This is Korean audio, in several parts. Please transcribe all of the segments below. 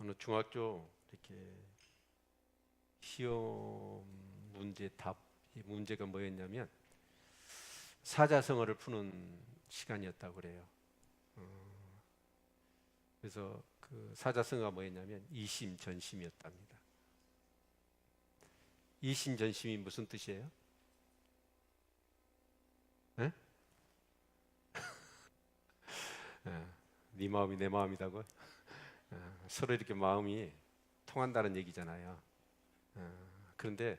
어느 중학교 이렇게 시험 문제 답 문제가 뭐였냐면 사자성어를 푸는 시간이었다고 그래요. 그래서 그 사자성어가 뭐였냐면 이심전심이었답니다. 이심전심이 무슨 뜻이에요? 네? 네 마음이 내 마음이라고? 서로 이렇게 마음이 통한다는 얘기잖아요. 그런데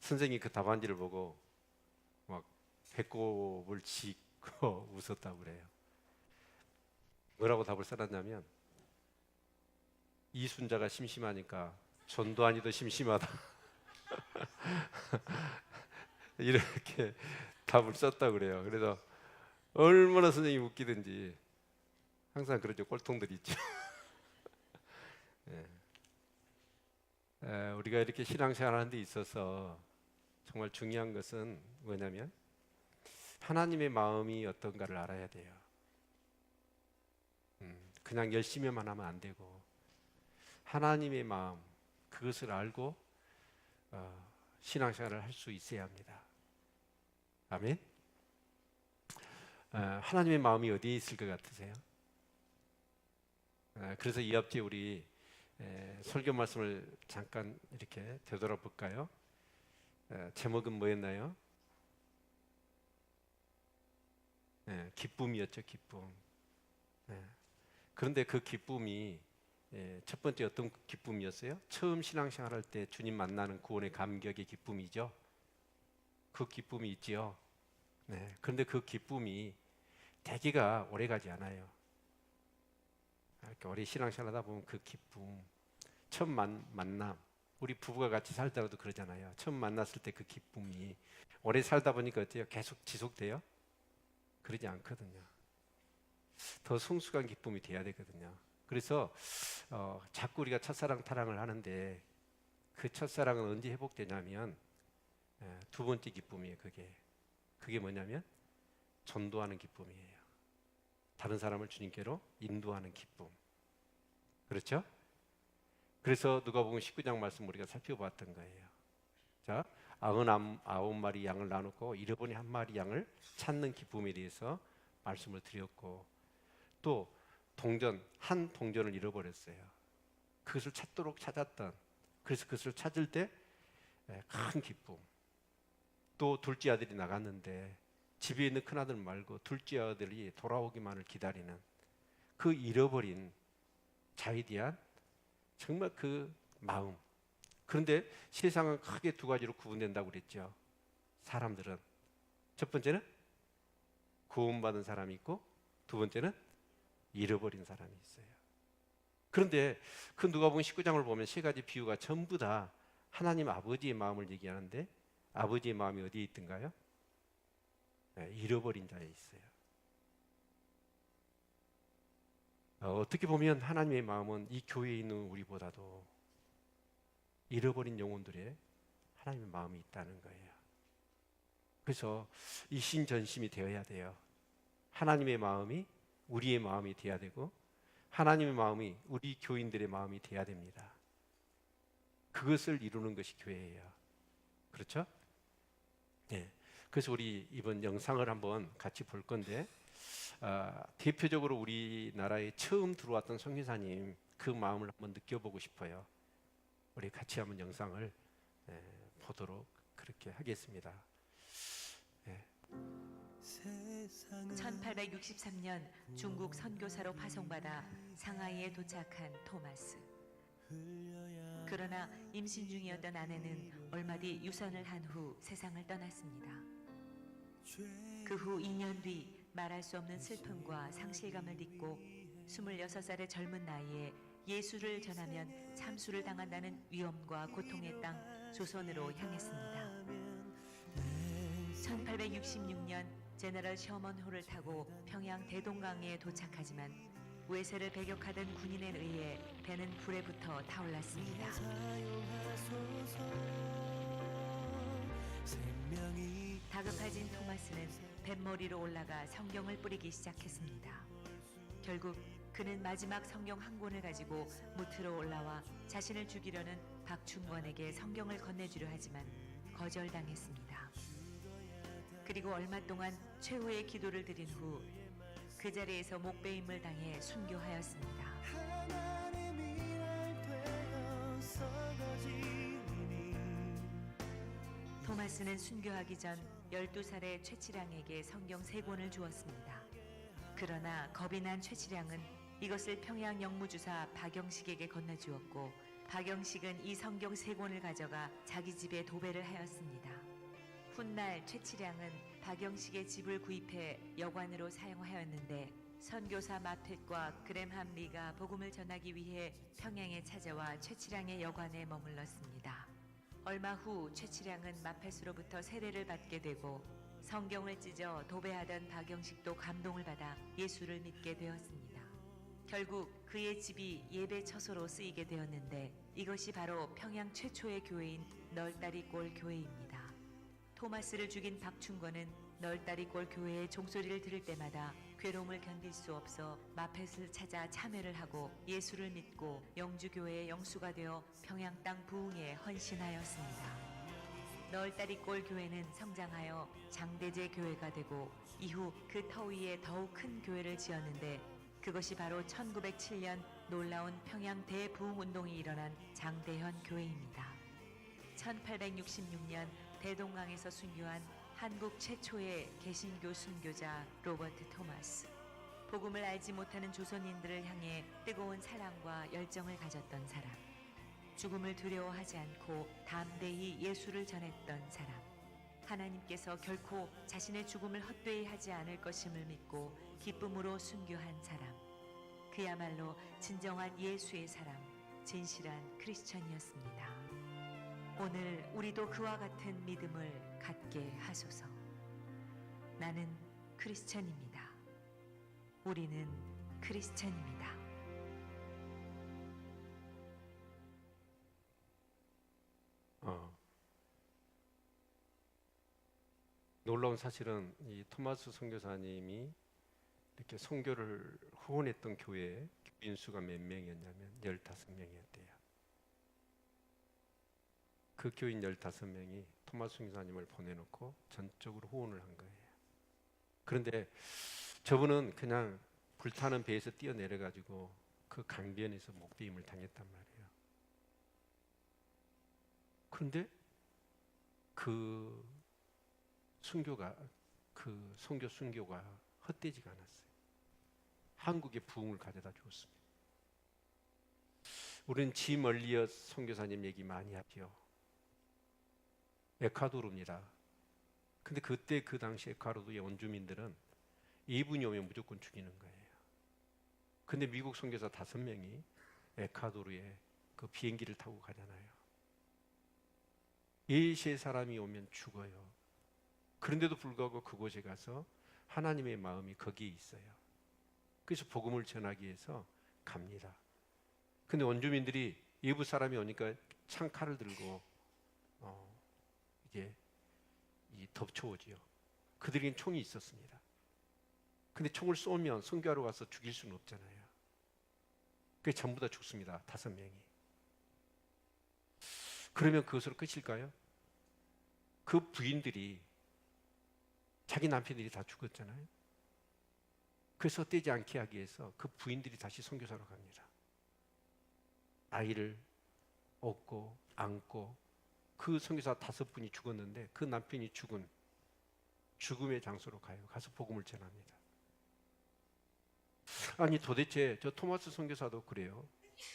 선생님이 그 답안지를 보고 막 배꼽을 짚고 웃었다고 그래요. 뭐라고 답을 써놨냐면 이순자가 심심하니까 전두환이도 심심하다. 이렇게 답을 썼다고 그래요. 그래서 얼마나 선생님이 웃기든지 항상 그러죠. 꼴통들이 있죠. 우리가 이렇게 신앙생활 하는 데 있어서 정말 중요한 것은 뭐냐면 하나님의 마음이 어떤가를 알아야 돼요. 그냥 열심히만 하면 안 되고 하나님의 마음 그것을 알고 신앙생활을 할 수 있어야 합니다. 아멘. 하나님의 마음이 어디에 있을 것 같으세요? 그래서 이 앞뒤 우리 설교 말씀을 잠깐 이렇게 되돌아볼까요? 제목은 뭐였나요? 기쁨이었죠, 기쁨. 그런데 그 기쁨이 첫 번째 어떤 기쁨이었어요? 처음 신앙생활할 때 주님 만나는 구원의 감격의 기쁨이죠. 그 기쁨이 있지요. 그런데 그 기쁨이 대개가 오래가지 않아요. 이렇게 오래 신앙생활하다 보면 그 기쁨, 처음 만남, 우리 부부가 같이 살다가도 그러잖아요. 처음 만났을 때 그 기쁨이 오래 살다 보니까 어때요? 계속 지속돼요? 그러지 않거든요. 더 성숙한 기쁨이 돼야 되거든요. 그래서 자꾸 우리가 첫사랑 타랑을 하는데 그 첫사랑은 언제 회복되냐면 두 번째 기쁨이에요. 그게 뭐냐면 전도하는 기쁨이에요. 다른 사람을 주님께로 인도하는 기쁨. 그렇죠? 그래서 누가복음 19장 말씀 우리가 살펴봤던 거예요. 자, 99마리 양을 나누고 잃어버린 한 마리 양을 찾는 기쁨에 대해서 말씀을 드렸고, 또 한 동전을 잃어버렸어요. 그것을 찾도록 찾았던, 그래서 그것을 찾을 때 큰 기쁨. 또 둘째 아들이 나갔는데 집에 있는 큰아들 말고 둘째 아들이 돌아오기만을 기다리는 그 잃어버린 자에 대한 정말 그 마음. 그런데 세상은 크게 두 가지로 구분된다고 그랬죠. 사람들은 첫 번째는 구원받은 사람이 있고 두 번째는 잃어버린 사람이 있어요. 그런데 그 누가복음 19장을 보면 세 가지 비유가 전부 다 하나님 아버지의 마음을 얘기하는데 아버지의 마음이 어디에 있던가요? 잃어버린 자에 있어요. 어떻게 보면 하나님의 마음은 이 교회에 있는 우리보다도 잃어버린 영혼들의 하나님의 마음이 있다는 거예요. 그래서 이신전심이 되어야 돼요. 하나님의 마음이 우리의 마음이 되어야 되고 하나님의 마음이 우리 교인들의 마음이 되어야 됩니다. 그것을 이루는 것이 교회예요. 그렇죠? 네. 그래서 우리 이번 영상을 한번 같이 볼 건데 대표적으로 우리나라에 처음 들어왔던 선교사님 그 마음을 한번 느껴보고 싶어요. 우리 같이 한번 영상을 보도록 그렇게 하겠습니다. 1863년 중국 선교사로 파송받아 상하이에 도착한 토마스. 그러나 임신 중이었던 아내는 얼마 뒤 유선을 한 후 세상을 떠났습니다. 그 후 2년 뒤 말할 수 없는 슬픔과 상실감을 딛고 26살의 젊은 나이에 예수를 전하면 참수를 당한다는 위험과 고통의 땅 조선으로 향했습니다. 1866년 제너럴 셔먼호를 타고 평양 대동강에 도착하지만 외세를 배격하던 군인에 의해 배는 불에 붙어 타올랐습니다. 다급해진 토마스는 뱃머리로 올라가 성경을 뿌리기 시작했습니다. 결국 그는 마지막 성경 한 권을 가지고 무트로 올라와 자신을 죽이려는 박충권에게 성경을 건네주려 하지만 거절당했습니다. 그리고 얼마 동안 최후의 기도를 드린 후 그 자리에서 목베임을 당해 순교하였습니다. 토마스는 순교하기 전 12살의 최치량에게 성경 3권을 주었습니다. 그러나 겁이 난 최치량은 이것을 평양 영무주사 박영식에게 건네주었고 박영식은 이 성경 3권을 가져가 자기 집에 도배를 하였습니다. 훗날 최치량은 박영식의 집을 구입해 여관으로 사용하였는데 선교사 마텟과 그램함 리가 복음을 전하기 위해 평양에 찾아와 최치량의 여관에 머물렀습니다. 얼마 후 최치량은 마텟으로부터 세례를 받게 되고 성경을 찢어 도배하던 박영식도 감동을 받아 예수를 믿게 되었습니다. 결국 그의 집이 예배 처소로 쓰이게 되었는데 이것이 바로 평양 최초의 교회인 널다리골 교회입니다. 토마스를 죽인 박충권은 널다리골 교회의 종소리를 들을 때마다 괴로움을 견딜 수 없어 마텟을 찾아 참회를 하고 예수를 믿고 영주교회의 영수가 되어 평양 땅 부흥에 헌신하였습니다. 널다리골 교회는 성장하여 장대제 교회가 되고 이후 그 터 위에 더욱 큰 교회를 지었는데 그것이 바로 1907년 놀라운 평양 대부흥운동이 일어난 장대현 교회입니다. 1866년 대동강에서 순교한 한국 최초의 개신교 순교자 로버트 토마스. 복음을 알지 못하는 조선인들을 향해 뜨거운 사랑과 열정을 가졌던 사람. 죽음을 두려워하지 않고 담대히 예수를 전했던 사람. 하나님께서 결코 자신의 죽음을 헛되이 하지 않을 것임을 믿고 기쁨으로 순교한 사람. 그야말로 진정한 예수의 사람, 진실한 크리스천이었습니다. 오늘 우리도 그와 같은 믿음을 갖게 하소서. 나는 크리스천입니다. 우리는 크리스천입니다. 놀라운 사실은 이 토마스 선교사님이 이렇게 선교를 후원했던 교회 교인 수가 몇 명이었냐면 15명이었대요. 그 교인 15명이 토마스 선교사님을 보내놓고 전적으로 후원을 한 거예요. 그런데 저분은 그냥 불타는 배에서 뛰어내려가지고 그 강변에서 목베임을 당했단 말이에요. 그런데 그 선교 순교가 헛되지가 않았어요. 한국의 부흥을 가져다 주었습니다. 우리는 짐 얼리엇 선교사님 얘기 많이 하죠. 에콰도르입니다. 근데 그때 그 당시 에콰도르의 원주민들은 이분이 오면 무조건 죽이는 거예요. 근데 미국 선교사 5명이 에콰도르에 그 비행기를 타고 가잖아요. 3사람이 오면 죽어요. 그런데도 불구하고 그곳에 가서 하나님의 마음이 거기에 있어요. 그래서 복음을 전하기 위해서 갑니다. 근데 원주민들이 이부 사람이 오니까 창칼을 들고 이제 덮쳐오지요. 그들에겐 총이 있었습니다. 근데 총을 쏘면 선교하러 가서 죽일 수는 없잖아요. 그래서 전부 다 죽습니다. 5명이. 그러면 그것으로 끝일까요? 그 부인들이 자기 남편들이 다 죽었잖아요. 그래서 떼지 않게 하기 위해서 그 부인들이 다시 선교사로 갑니다. 아이를 업고 안고 그 선교사 5분이 죽었는데 그 남편이 죽은 죽음의 장소로 가요. 가서 복음을 전합니다. 아니 도대체 저 토마스 선교사도 그래요.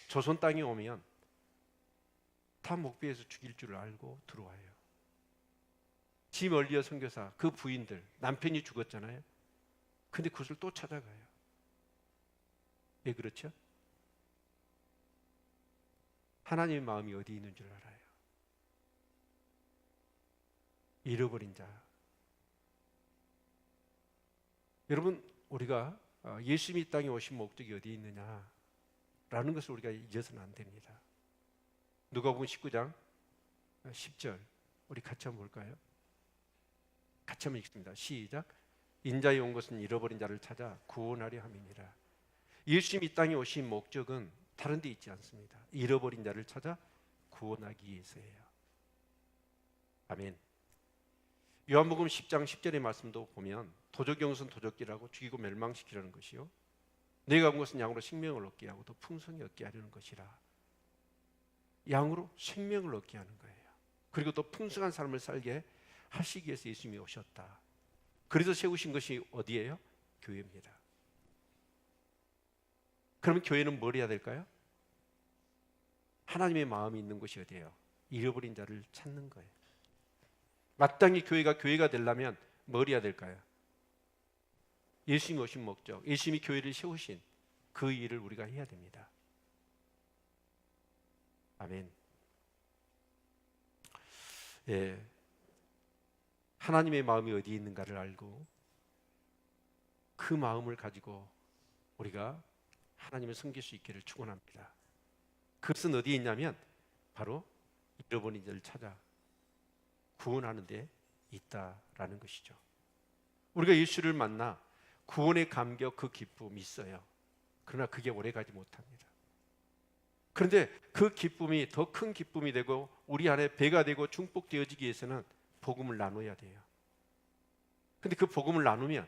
조선 땅에 오면 다 목배에서 죽일 줄 알고 들어와요. 짐 얼리어 선교사 그 부인들 남편이 죽었잖아요. 근데 그것을 또 찾아가요. 왜 그렇죠? 하나님의 마음이 어디 있는 줄 알아요. 잃어버린 자. 여러분 우리가 예수님이 이 땅에 오신 목적이 어디에 있느냐라는 것을 우리가 잊어서는 안 됩니다. 누가복음 19장 10절 우리 같이 한번 볼까요? 같이 한번 읽습니다. 시작. 인자에 온 것은 잃어버린 자를 찾아 구원하려 함이니라. 예수님이 이 땅에 오신 목적은 다른 데 있지 않습니다. 잃어버린 자를 찾아 구원하기 위해서예요. 아멘. 요한복음 10장 10절의 말씀도 보면 도적경선 도적질하고 죽이고 멸망시키려는 것이요, 내가 온 것은 양으로 생명을 얻게 하고 더 풍성히 얻게 하려는 것이라. 양으로 생명을 얻게 하는 거예요. 그리고 또 풍성한 삶을 살게 하시기 위해서 예수님이 오셨다. 그래서 세우신 것이 어디예요? 교회입니다. 그러면 교회는 뭘 해야 될까요? 하나님의 마음이 있는 곳이 어디예요? 잃어버린 자를 찾는 거예요. 마땅히 교회가 되려면 뭘 해야 될까요? 예수님이 오신 목적, 예수님이 교회를 세우신 그 일을 우리가 해야 됩니다. 아멘. 예, 하나님의 마음이 어디에 있는가를 알고 그 마음을 가지고 우리가 하나님을 섬길 수 있기를 축원합니다. 그것은 어디에 있냐면 바로 잃어버린 자를 찾아 구원하는 데 있다라는 것이죠. 우리가 예수를 만나 구원의 감격, 그 기쁨이 있어요. 그러나 그게 오래가지 못합니다. 그런데 그 기쁨이 더 큰 기쁨이 되고 우리 안에 배가 되고 중복되어지기 위해서는 복음을 나눠야 돼요. 근데 그 복음을 나누면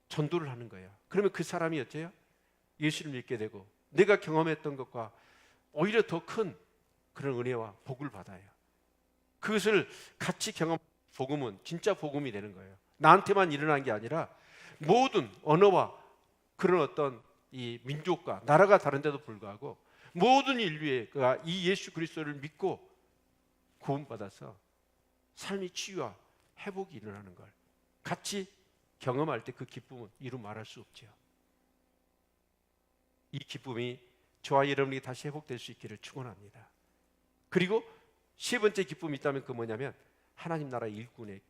전도를 하는 거예요. 그러면 그 사람이 어째요? 예수를 믿게 되고 내가 경험했던 것과 오히려 더 큰 그런 은혜와 복을 받아요. 그것을 같이 경험, 복음은 진짜 복음이 되는 거예요. 나한테만 일어난 게 아니라 모든 언어와 그런 어떤 이 민족과 나라가 다른데도 불구하고 모든 인류의 이 예수 그리스도를 믿고 구원받아서 삶의 치유와 회복이 일어나는 걸 같이 경험할 때 그 기쁨은 이루 말할 수 없죠. 이 기쁨이 저와 여러분이 다시 회복될 수 있기를 축원합니다. 그리고 세 번째 기쁨이 있다면 그 뭐냐면 하나님 나라 일꾼의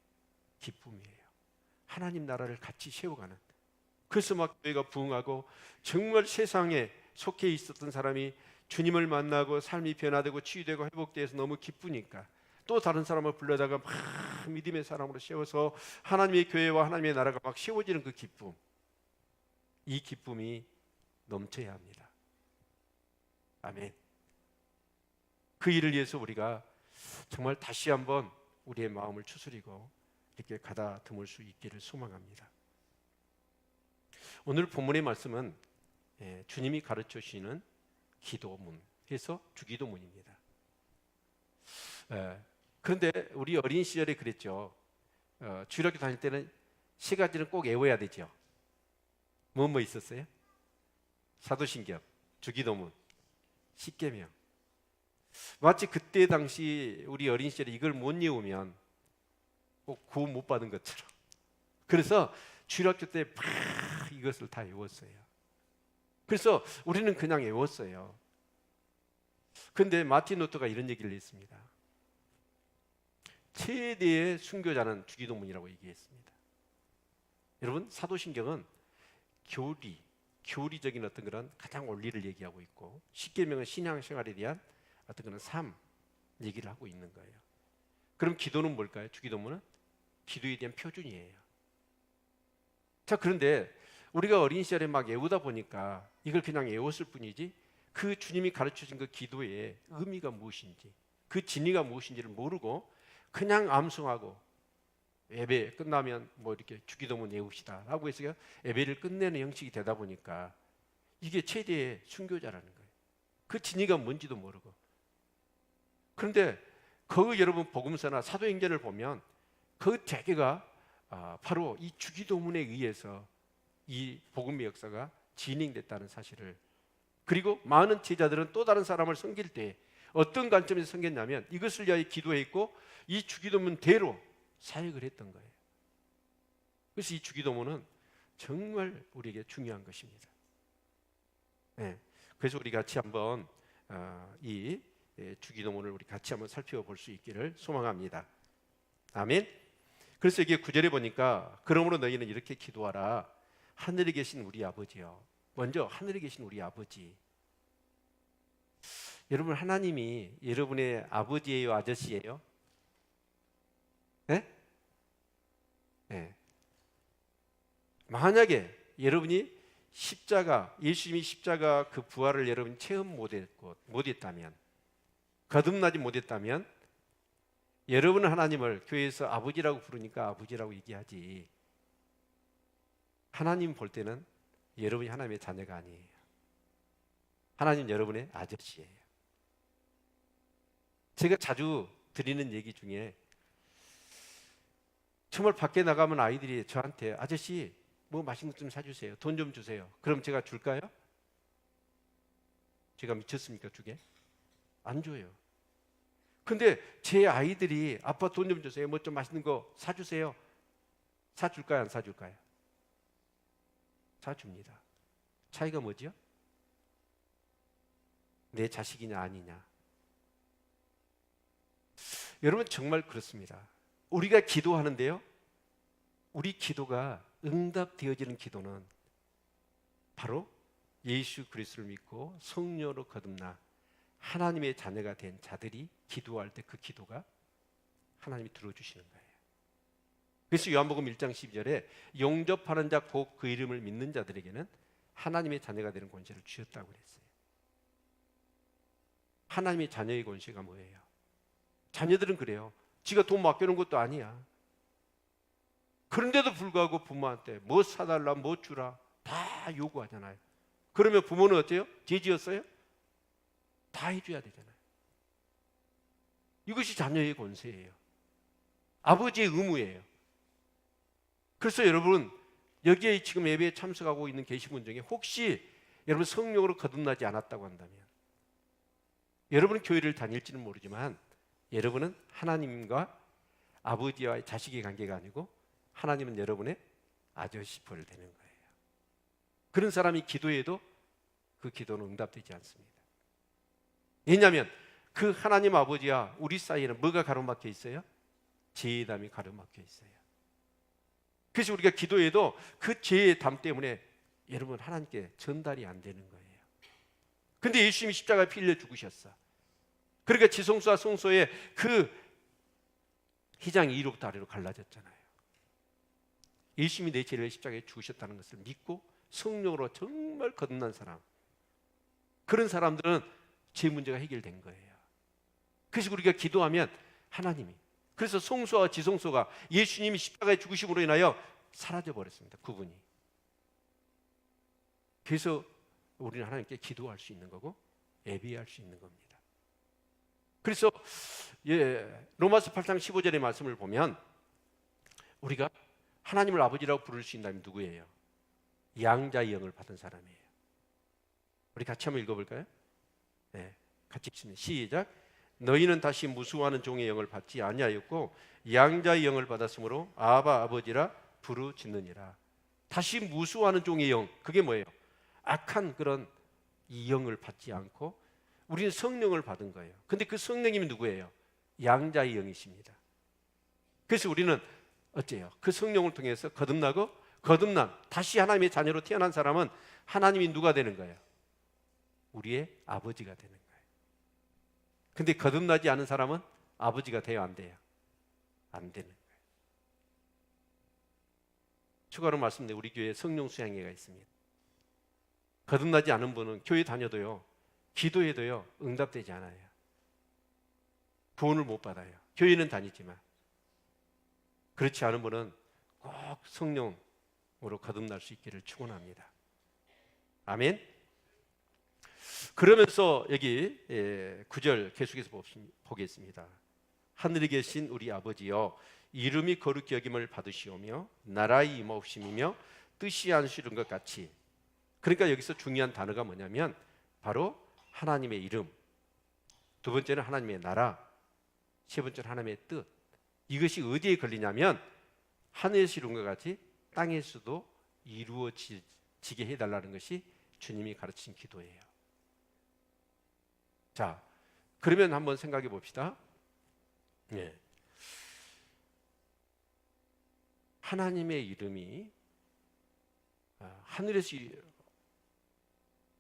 기쁨이에요. 하나님 나라를 같이 세워가는. 그래서 막 교회가 부흥하고 정말 세상에 속해 있었던 사람이 주님을 만나고 삶이 변화되고 치유되고 회복돼서 너무 기쁘니까 또 다른 사람을 불러다가 막 믿음의 사람으로 세워서 하나님의 교회와 하나님의 나라가 막 세워지는 그 기쁨, 이 기쁨이 넘쳐야 합니다. 아멘. 그 일을 위해서 우리가 정말 다시 한번 우리의 마음을 추스리고 이렇게 가다듬을 수 있기를 소망합니다. 오늘 본문의 말씀은 주님이 가르쳐 주시는 기도문, 해서 주기도문입니다. 그런데 우리 어린 시절에 그랬죠. 주일학교 다닐 때는 세 가지는 꼭 외워야 되죠. 뭐 있었어요? 사도신경, 주기도문, 십계명. 마치 그때 당시 우리 어린 시절에 이걸 못 외우면 꼭 구원 못 받은 것처럼. 그래서 주일학교 때 막 이것을 다 외웠어요. 그래서 우리는 그냥 외웠어요. 그런데 마틴 루터가 이런 얘기를 했습니다. 최대의 순교자는 주기도문이라고 얘기했습니다. 여러분, 사도신경은 교리적인 어떤 그런 가장 원리를 얘기하고 있고, 십계명은 신앙생활에 대한 어떤 그런 삶 얘기를 하고 있는 거예요. 그럼 기도는 뭘까요? 주기도문은 기도에 대한 표준이에요. 자, 그런데 우리가 어린 시절에 막 외우다 보니까 이걸 그냥 외웠을 뿐이지 그 주님이 가르쳐준 그 기도의 의미가 무엇인지, 그 진리가 무엇인지를 모르고 그냥 암송하고 예배 끝나면 뭐 이렇게 주기도문 외웁시다 라고 해서 예배를 끝내는 형식이 되다 보니까 이게 최대의 순교자라는 거예요. 그 진리가 뭔지도 모르고. 그런데 그 여러분 복음서나 사도행전을 보면 그 대개가 바로 이 주기도문에 의해서 이 복음의 역사가 진행됐다는 사실을, 그리고 많은 제자들은 또 다른 사람을 섬길 때 어떤 관점에서 섬겼냐면 이것을 위하여 기도했고 이 주기도문대로 사역을 했던 거예요. 그래서 이 주기도문은 정말 우리에게 중요한 것입니다. 네. 그래서 우리 같이 한번 이 주기도문을 우리 같이 한번 살펴볼 수 있기를 소망합니다. 아멘. 그래서 이게 9절에 보니까 그러므로 너희는 이렇게 기도하라. 하늘에 계신 우리 아버지요. 먼저 하늘에 계신 우리 아버지. 여러분, 하나님이 여러분의 아버지예요, 아저씨예요? 네? 네. 만약에 여러분이 예수님이 십자가 그 부활을 여러분 체험 못했다면, 거듭나지 못했다면, 여러분은 하나님을 교회에서 아버지라고 부르니까 아버지라고 얘기하지, 하나님 볼 때는 여러분이 하나님의 자녀가 아니에요. 하나님 여러분의 아저씨예요. 제가 자주 드리는 얘기 중에, 정말 밖에 나가면 아이들이 저한테 아저씨 뭐 맛있는 것 좀 사주세요, 돈 좀 주세요. 그럼 제가 줄까요? 제가 미쳤습니까? 주게? 안 줘요. 근데 제 아이들이 아빠 돈 좀 주세요, 뭐 좀 맛있는 거 사주세요. 사줄까요? 안 사줄까요? 사줍니다. 차이가 뭐죠? 내 자식이냐 아니냐. 여러분 정말 그렇습니다. 우리가 기도하는데요, 우리 기도가 응답되어지는 기도는 바로 예수 그리스도를 믿고 성령으로 거듭나 하나님의 자녀가 된 자들이 기도할 때 그 기도가 하나님이 들어주시는 거예요. 그래서 요한복음 1장 12절에 용접하는 자 곧 그 이름을 믿는 자들에게는 하나님의 자녀가 되는 권세를 주셨다고 그랬어요. 하나님의 자녀의 권세가 뭐예요? 자녀들은 그래요. 지가 돈 맡겨놓은 것도 아니야. 그런데도 불구하고 부모한테 뭐 사달라, 뭐 주라 다 요구하잖아요. 그러면 부모는 어때요? 죄 지었어요? 다 해줘야 되잖아요. 이것이 자녀의 권세예요. 아버지의 의무예요. 그래서 여러분, 여기에 지금 예배에 참석하고 있는 계신 분 중에 혹시 여러분 성령으로 거듭나지 않았다고 한다면, 여러분은 교회를 다닐지는 모르지만 여러분은 하나님과 아버지와 자식의 관계가 아니고 하나님은 여러분의 아저씨 뻘 되는 거예요. 그런 사람이 기도해도 그 기도는 응답되지 않습니다. 왜냐하면 그 하나님 아버지와 우리 사이에는 뭐가 가로막혀 있어요? 죄의 담이 가로막혀 있어요. 그래서 우리가 기도해도 그 죄의 담 때문에 여러분 하나님께 전달이 안 되는 거예요. 근데 예수님이 십자가에 피 흘려 죽으셨어. 그러니까 지성소와 성소의 그 휘장이 위로부터 아래로 갈라졌잖아요. 예수님이 내 죄를 십자가에 죽으셨다는 것을 믿고 성령으로 정말 거듭난 사람, 그런 사람들은 죄 문제가 해결된 거예요. 그래서 우리가 기도하면 하나님이, 그래서 성소와 지성소가 예수님이 십자가에 죽으심으로 인하여 사라져 버렸습니다. 구분이. 그래서 우리는 하나님께 기도할 수 있는 거고 예배할 수 있는 겁니다. 그래서 로마서 8장 15절의 말씀을 보면 우리가 하나님을 아버지라고 부를 수 있다면 누구예요? 양자의 영을 받은 사람이에요. 우리 같이 한번 읽어볼까요? 네, 같이 읽습니다. 시작. 너희는 다시 무수하는 종의 영을 받지 아니하였고 양자의 영을 받았으므로 아바 아버지라 부르짖느니라. 다시 무수하는 종의 영, 그게 뭐예요? 악한 그런 이 영을 받지 않고 우리는 성령을 받은 거예요. 근데 그 성령님이 누구예요? 양자의 영이십니다. 그래서 우리는 어째요? 그 성령을 통해서 거듭나고, 거듭난 다시 하나님의 자녀로 태어난 사람은 하나님이 누가 되는 거예요? 우리의 아버지가 되는 거예요. 근데 거듭나지 않은 사람은 아버지가 돼요, 안 돼요? 안 되는 거예요. 추가로 말씀드리면 우리 교회에 성령 수양회가 있습니다. 거듭나지 않은 분은 교회 다녀도요, 기도해도요 응답되지 않아요. 구원을 못 받아요. 교회는 다니지만. 그렇지 않은 분은 꼭 성령으로 거듭날 수 있기를 축원합니다. 아멘. 그러면서 여기 9절 계속해서 보겠습니다. 하늘에 계신 우리 아버지여, 이름이 거룩히 여김을 받으시오며 나라의 임하옵심이며 뜻이 안수는 것 같이. 그러니까 여기서 중요한 단어가 뭐냐면 바로 하나님의 이름, 두 번째는 하나님의 나라, 세 번째는 하나님의 뜻. 이것이 어디에 걸리냐면 하늘에서 이룬 것 같이 땅에서도 이루어지게 해달라는 것이 주님이 가르친 기도예요. 자, 그러면 한번 생각해 봅시다. 예. 하나님의 이름이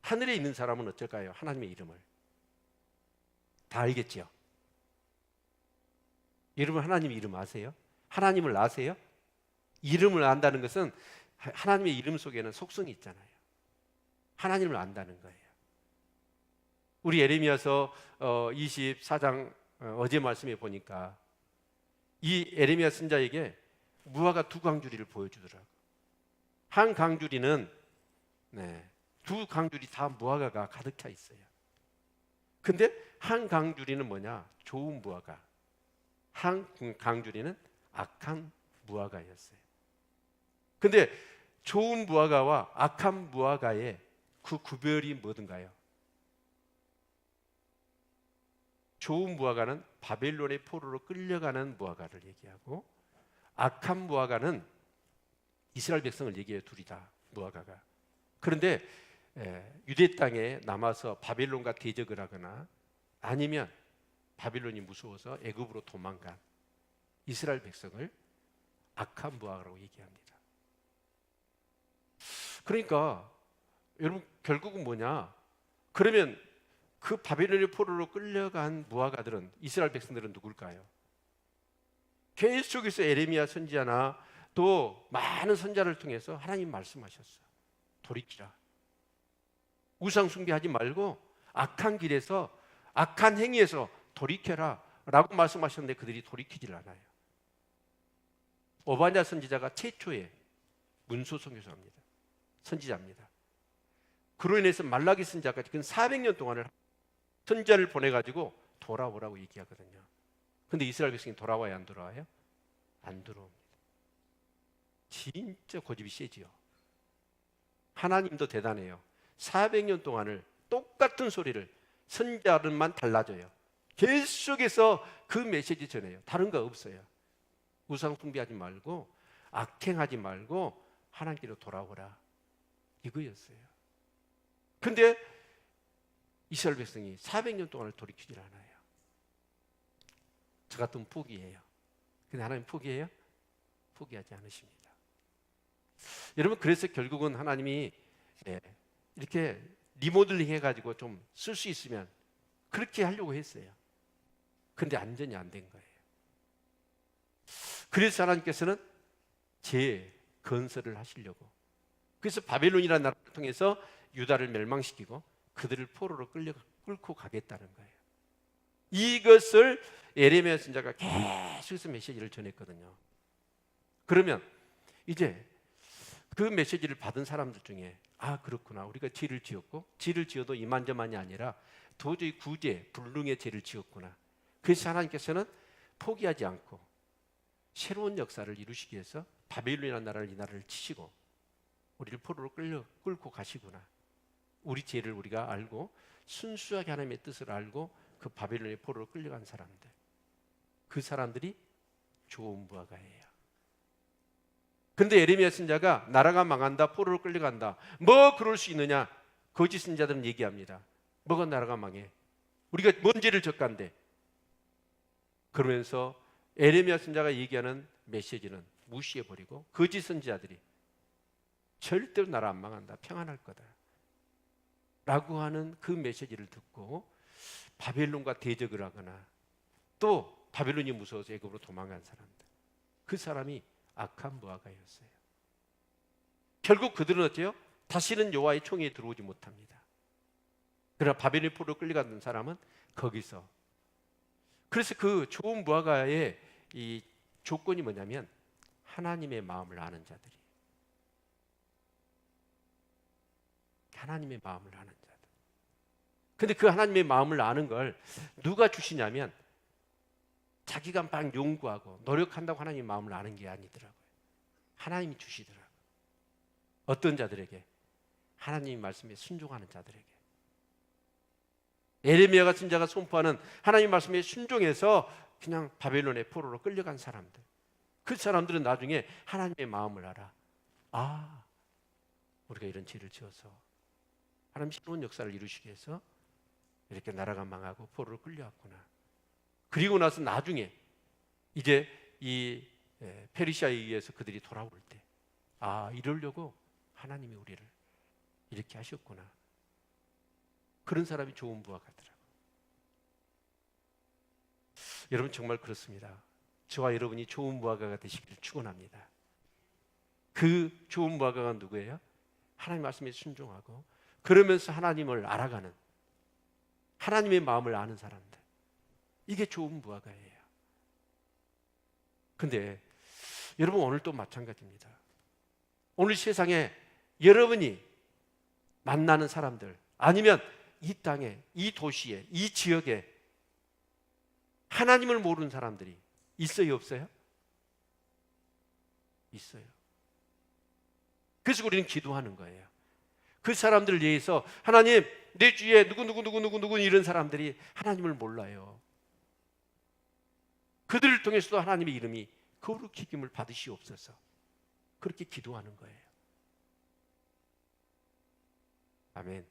하늘에 있는 사람은 어쩔까요? 하나님의 이름을 다 알겠죠? 여러분 하나님 이름 아세요? 하나님을 아세요? 이름을 안다는 것은 하나님의 이름 속에는 속성이 있잖아요. 하나님을 안다는 거예요. 우리 예레미야서 24장 어제 말씀에 보니까 이 에레미야 선자에게 무화과 두 강주리를 보여주더라고. 한 강주리는 두 강주리 다 무화과가 가득 차 있어요. 근데 한 강주리는 뭐냐? 좋은 무화과. 한 강주리는 악한 무화과였어요. 근데 좋은 무화과와 악한 무화과의 그 구별이 뭐든가요? 좋은 무화과는 바벨론의 포로로 끌려가는 무화과를 얘기하고, 악한 무화과는 이스라엘 백성을 얘기해요. 둘이 다 무화과가. 그런데 유대 땅에 남아서 바벨론과 대적을 하거나 아니면 바벨론이 무서워서 애굽으로 도망간 이스라엘 백성을 악한 무화과라고 얘기합니다. 그러니까 여러분 결국은 뭐냐? 그러면 그 바벨론의 포로로 끌려간 무화과들은, 이스라엘 백성들은 누굴까요? 계속해서 에레미야 선지자나 또 많은 선자를 통해서 하나님 말씀하셨어. 돌이키라. 우상 숭배하지 말고 악한 길에서, 악한 행위에서 돌이켜라 라고 말씀하셨는데 그들이 돌이키질 않아요. 오바댜 선지자가 최초의 문소 선지자입니다. 그로 인해서 말라기 선지자까지 근 400년 동안을 선지자를 보내가지고 돌아오라고 얘기하거든요. 근데 이스라엘 백성이 돌아와야 안 돌아와요? 안 돌아옵니다. 진짜 고집이 세지요. 하나님도 대단해요. 400년 동안을 똑같은 소리를, 선지자들만 달라져요. 계속해서 그 메시지 전해요. 다른 거 없어요. 우상 숭배하지 말고 악행하지 말고 하나님께로 돌아오라, 이거였어요. 근데 이스라엘 백성이 400년 동안을 돌이키질 않아요. 저 같으면 포기해요. 근데 하나님 포기해요? 포기하지 않으십니다. 여러분, 그래서 결국은 하나님이 이렇게 리모델링 해가지고 좀 쓸 수 있으면 그렇게 하려고 했어요. 근데 완전히 안 된 거예요. 그래서 하나님께서는 재건설을 하시려고, 그래서 바벨론이라는 나라를 통해서 유다를 멸망시키고 그들을 포로로 끌고 가겠다는 거예요. 이것을 예레미야 선지자가 계속해서 메시지를 전했거든요. 그러면 이제 그 메시지를 받은 사람들 중에, 아 그렇구나, 우리가 죄를 지었고, 죄를 지어도 이만저만이 아니라 도저히 구제 불능의 죄를 지었구나. 그래서 하나님께서는 포기하지 않고 새로운 역사를 이루시기 위해서 바벨론이라는 나라를, 이 나라를 치시고 우리를 포로로 끌고 가시구나. 우리 죄를 우리가 알고 순수하게 하나님의 뜻을 알고 그 바벨론의 포로로 끌려간 사람들, 그 사람들이 좋은 무화과예요. 근데 예레미야 선지자가 나라가 망한다, 포로로 끌려간다, 뭐 그럴 수 있느냐? 거짓 선지자들은 얘기합니다. 뭐가 나라가 망해? 우리가 뭔 죄를 졌간데? 그러면서 예레미야 선지자가 얘기하는 메시지는 무시해버리고 거짓 선지자들이 절대로 나라 안 망한다, 평안할 거다 라고 하는 그 메시지를 듣고 바벨론과 대적을 하거나 또 바벨론이 무서워서 애굽으로 도망간 사람들, 그 사람이 악한 무화과였어요. 결국 그들은 어때요? 다시는 여호와의 총회에 들어오지 못합니다. 그러나 바벨론 포로로 끌려갔던 사람은 거기서, 그래서 그 좋은 무화과의 이 조건이 뭐냐면 하나님의 마음을 아는 자들이, 하나님의 마음을 아는 자들. 근데 그 하나님의 마음을 아는 걸 누가 주시냐면 자기가 막 연구하고 노력한다고 하나님의 마음을 아는 게 아니더라고요. 하나님이 주시더라고요. 어떤 자들에게? 하나님의 말씀에 순종하는 자들에게. 예레미야가 선지자가 선포하는 하나님 말씀에 순종해서 그냥 바벨론의 포로로 끌려간 사람들, 그 사람들은 나중에 하나님의 마음을 알아. 아, 우리가 이런 죄를 지어서 하나님 새로운 역사를 이루시기 위해서 이렇게 나라가 망하고 포로로 끌려왔구나. 그리고 나서 나중에 이제 이 페르시아에 의해서 그들이 돌아올 때, 아, 이러려고 하나님이 우리를 이렇게 하셨구나. 그런 사람이 좋은 무화과더라고요. 여러분 정말 그렇습니다. 저와 여러분이 좋은 무화과가 되시기를 축원합니다. 그 좋은 무화과가 누구예요? 하나님 말씀에 순종하고 그러면서 하나님을 알아가는, 하나님의 마음을 아는 사람들, 이게 좋은 무화과예요. 근데 여러분, 오늘 또 마찬가지입니다. 오늘 세상에 여러분이 만나는 사람들, 아니면 이 땅에, 이 도시에, 이 지역에 하나님을 모르는 사람들이 있어요, 없어요? 있어요. 그래서 우리는 기도하는 거예요. 그 사람들을 위해서, 하나님, 내 주위에 누구 이런 사람들이 하나님을 몰라요. 그들을 통해서도 하나님의 이름이 거룩히김을 받으시옵소서. 그렇게 기도하는 거예요. 아멘.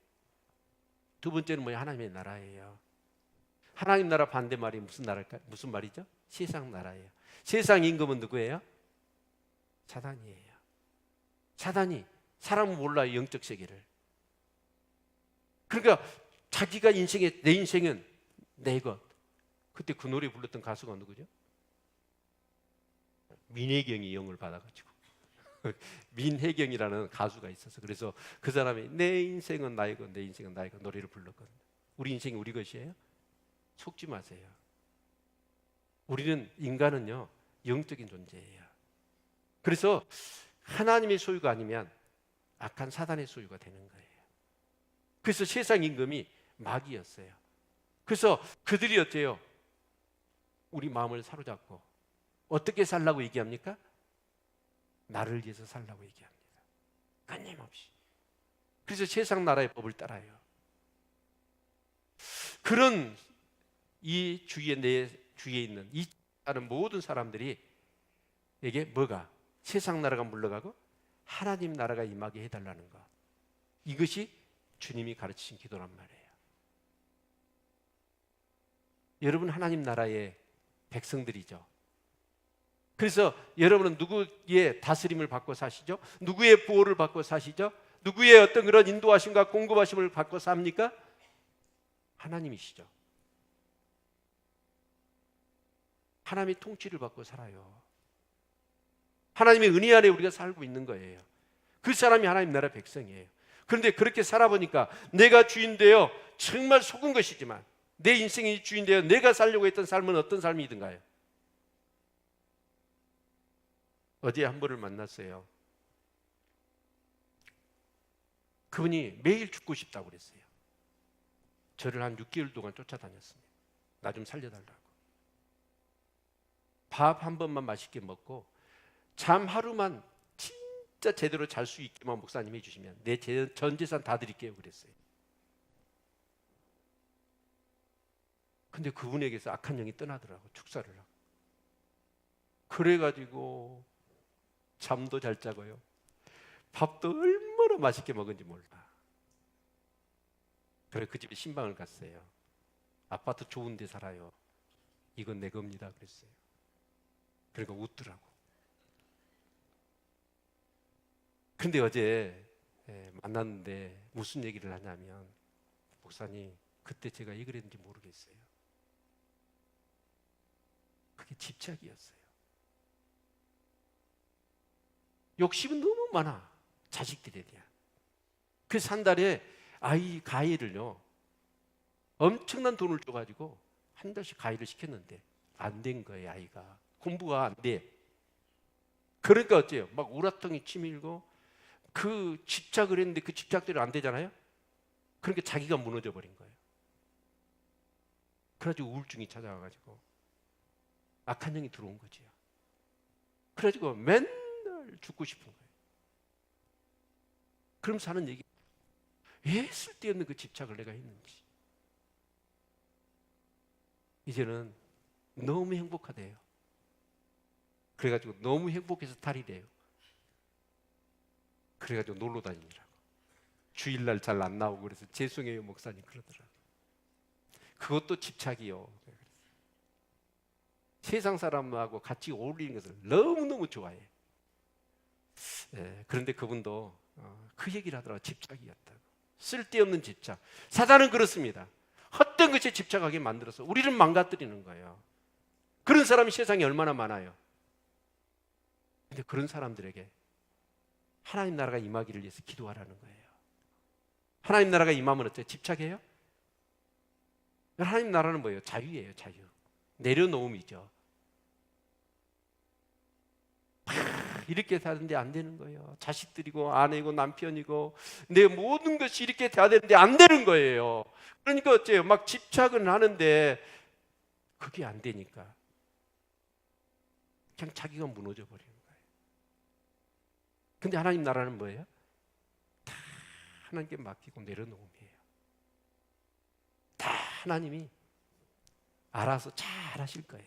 두 번째는 뭐예요? 하나님의 나라예요. 하나님 나라 반대말이 무슨 말이죠? 세상 나라예요. 세상 임금은 누구예요? 사단이에요. 사단이, 사람은 몰라요, 영적 세계를. 그러니까 자기가 내 인생은 내 것. 그때 그 노래 불렀던 가수가 누구죠? 민혜경이 영을 받아가지고 민혜경이라는 가수가 있어서, 그래서 그 사람이 내 인생은 나의 것, 내 인생은 나의 것 노래를 불렀거든요. 우리 인생이 우리 것이에요? 속지 마세요. 우리는, 인간은요, 영적인 존재예요. 그래서 하나님의 소유가 아니면 악한 사단의 소유가 되는 거예요. 그래서 세상 임금이 마귀였어요. 그래서 그들이 어때요? 우리 마음을 사로잡고 어떻게 살라고 얘기합니까? 나를 위해서 살라고 얘기합니다. 끊임없이. 그래서 세상 나라의 법을 따라요. 그런 내 주위에 있는 이 다른 모든 사람들이 에게 뭐가? 세상 나라가 물러가고 하나님 나라가 임하게 해달라는 것. 이것이 주님이 가르치신 기도란 말이에요. 여러분, 하나님 나라의 백성들이죠. 그래서 여러분은 누구의 다스림을 받고 사시죠? 누구의 보호를 받고 사시죠? 누구의 어떤 그런 인도하심과 공급하심을 받고 삽니까? 하나님이시죠. 하나님의 통치를 받고 살아요. 하나님의 은혜 안에 우리가 살고 있는 거예요. 그 사람이 하나님 나라 백성이에요. 그런데 그렇게 살아보니까 내가 주인되어 정말 속은 것이지만, 내 인생이 주인되어 내가 살려고 했던 삶은 어떤 삶이든가요? 어디에 한 분을 만났어요. 그분이 매일 죽고 싶다고 그랬어요. 저를 한 6개월 동안 쫓아다녔습니다. 나 좀 살려달라고. 밥 한 번만 맛있게 먹고 잠 하루만 진짜 제대로 잘 수 있게만 목사님 해주시면 내 전 재산 다 드릴게요 그랬어요. 근데 그분에게서 악한 영이 떠나더라고, 축사를 하고. 그래가지고 잠도 잘 자고요, 밥도 얼마나 맛있게 먹은지 몰라. 그래 그 집에 신방을 갔어요. 아파트 좋은 데 살아요. 이건 내 겁니다 그랬어요. 그러니까 웃더라고. 근데 어제 만났는데 무슨 얘기를 하냐면, 목사님 그때 제가 왜 그랬는지 모르겠어요. 그게 집착이었어요. 욕심은 너무 많아, 자식들에 대한. 그래서 한 달에 아이 가위를요 엄청난 돈을 줘가지고 한 달씩 가위를 시켰는데 안 된 거예요. 아이가 공부가 안 돼. 그러니까 어째요? 막 우라통이 치밀고, 그 집착을 했는데 그 집착대로 안 되잖아요. 그러니까 자기가 무너져 버린 거예요. 그래가지고 우울증이 찾아와가지고 악한 영이 들어온 거지요. 그래가지고 맨날 죽고 싶은 거예요. 그러면서 하는 얘기, 왜 쓸데없는 그 집착을 내가 했는지. 이제는 너무 행복하대요. 그래가지고 너무 행복해서 탈이래요. 그래가지고 놀러 다니느라고. 주일날 잘 안 나오고 그래서 죄송해요 목사님 그러더라고요. 그것도 집착이요. 세상 사람하고 같이 어울리는 것을 너무너무 좋아해. 그런데 그분도 그 얘기를 하더라고요. 집착이었다고. 쓸데없는 집착. 사단은 그렇습니다. 헛된 것에 집착하게 만들어서 우리를 망가뜨리는 거예요. 그런 사람이 세상에 얼마나 많아요. 근데 그런 사람들에게 하나님 나라가 임하기를 위해서 기도하라는 거예요. 하나님 나라가 임하면 어때요? 집착해요? 하나님 나라는 뭐예요? 자유예요, 자유. 내려놓음이죠. 이렇게 사는데 안 되는 거예요. 자식들이고 아내이고 남편이고 내 모든 것이 이렇게 돼야 되는데 안 되는 거예요. 그러니까 어째요? 막 집착은 하는데 그게 안 되니까 그냥 자기가 무너져 버리는 거예요. 근데 하나님 나라는 뭐예요? 다 하나님께 맡기고 내려놓음이에요. 다 하나님이 알아서 잘 하실 거예요.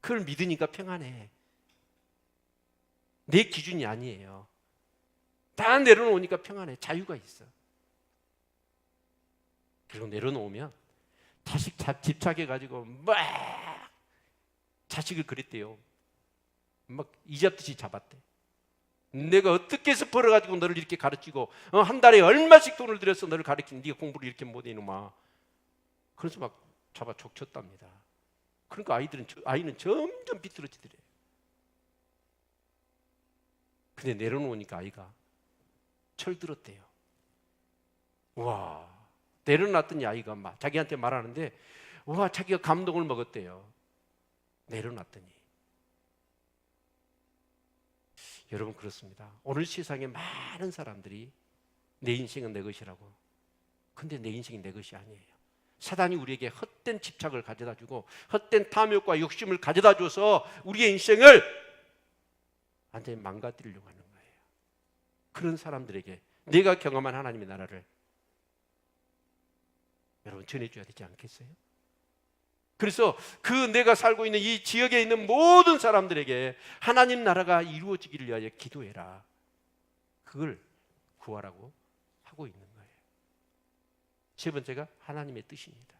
그걸 믿으니까 평안해. 내 기준이 아니에요. 다 내려놓으니까 평안해. 자유가 있어. 그리고 내려놓으면 자식 집착해가지고 막 자식을 그랬대요. 막 이잡듯이 잡았대. 내가 어떻게 해서 벌어가지고 너를 이렇게 가르치고 한 달에 얼마씩 돈을 들여서 너를 가르치는 네가 공부를 이렇게 못해 이놈아. 그래서 막 잡아 족쳤답니다. 그러니까 아이는 점점 비뚤어지더래요. 근데 내려놓으니까 아이가 철들었대요. 와, 내려놨더니 아이가 막 자기한테 말하는데 와, 자기가 감동을 먹었대요. 내려놨더니. 여러분 그렇습니다. 오늘 세상에 많은 사람들이 내 인생은 내 것이라고. 근데 내 인생이 내 것이 아니에요. 사단이 우리에게 헛된 집착을 가져다 주고 헛된 탐욕과 욕심을 가져다 줘서 우리의 인생을 완전히 망가뜨리려고 하는 거예요. 그런 사람들에게 내가 경험한 하나님의 나라를 여러분 전해줘야 되지 않겠어요? 그래서 그 내가 살고 있는 이 지역에 있는 모든 사람들에게 하나님 나라가 이루어지기를 위하여 기도해라. 그걸 구하라고 하고 있는 거예요. 세 번째가 하나님의 뜻입니다.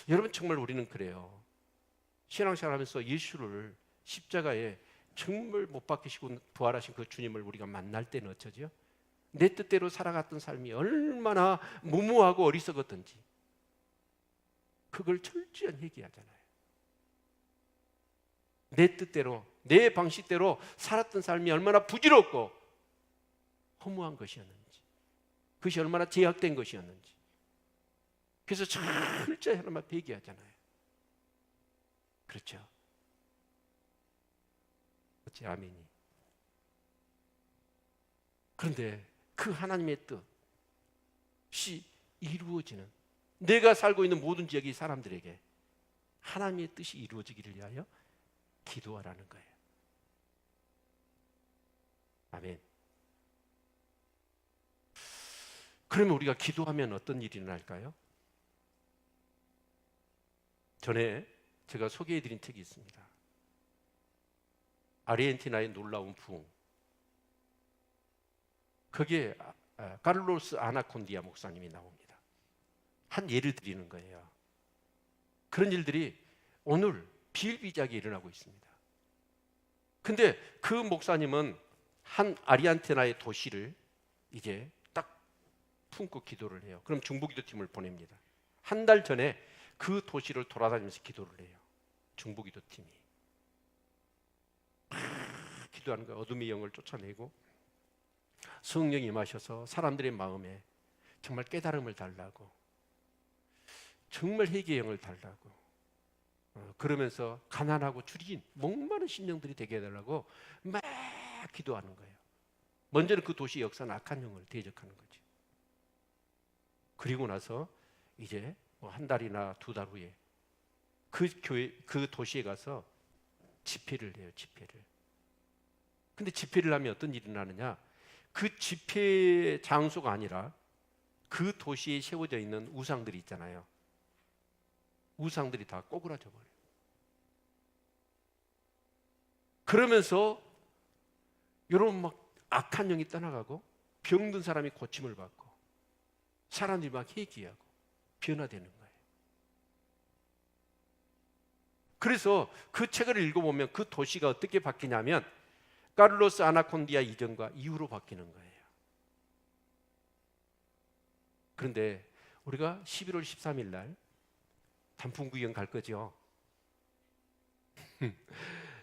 여러분 정말 우리는 그래요. 신앙생활 하면서 예수를 십자가에 정말 못 박히시고 부활하신 그 주님을 우리가 만날 때는 어쩌죠? 내 뜻대로 살아갔던 삶이 얼마나 무모하고 어리석었던지 그걸 철저히 회개하잖아요. 내 뜻대로 내 방식대로 살았던 삶이 얼마나 부질없고 허무한 것이었는지, 그것이 얼마나 제약된 것이었는지, 그래서 철저히 하나님을 회개하잖아요. 그렇죠? 그렇지, 아멘이. 그런데 그 하나님의 뜻이 이루어지는, 내가 살고 있는 모든 지역의 사람들에게 하나님의 뜻이 이루어지기를 위하여 기도하라는 거예요. 아멘. 그러면 우리가 기도하면 어떤 일이 일어날까요? 전에 제가 소개해드린 책이 있습니다. 아르헨티나의 놀라운 부흥. 거기에 카를로스 아나콘디아 목사님이 나옵니다. 한 예를 드리는 거예요. 그런 일들이 오늘 비일비재하게 일어나고 있습니다. 근데 그 목사님은 한 아르헨티나의 도시를 이제 딱 품고 기도를 해요. 그럼 중보기도팀을 보냅니다. 한 달 전에 그 도시를 돌아다니면서 기도를 해요. 중보기도팀이. 기도하는 거예요. 어둠의 영을 쫓아내고 성령이 임하셔서 사람들의 마음에 정말 깨달음을 달라고, 정말 회개의 영을 달라고, 그러면서 가난하고 주린 목마른 심령들이 되게 해달라고 막 기도하는 거예요. 먼저는 그 도시 역사는 악한 영을 대적하는 거죠. 그리고 나서 이제 한 달이나 두 달 후에 그 도시에 가서 집회를 해요. 집회를. 근데 집회를 하면 어떤 일이 나느냐? 그 집회 장소가 아니라 그 도시에 세워져 있는 우상들이 있잖아요. 우상들이 다 꼬그라져 버려요. 그러면서 여러분 막 악한 영이 떠나가고 병든 사람이 고침을 받고 사람들이 막 회개하고 변화되는 거예요. 그래서 그 책을 읽어보면 그 도시가 어떻게 바뀌냐면 카를로스 아나콘디아 이전과 이후로 바뀌는 거예요. 그런데 우리가 11월 13일 날 단풍 구경 갈 거죠.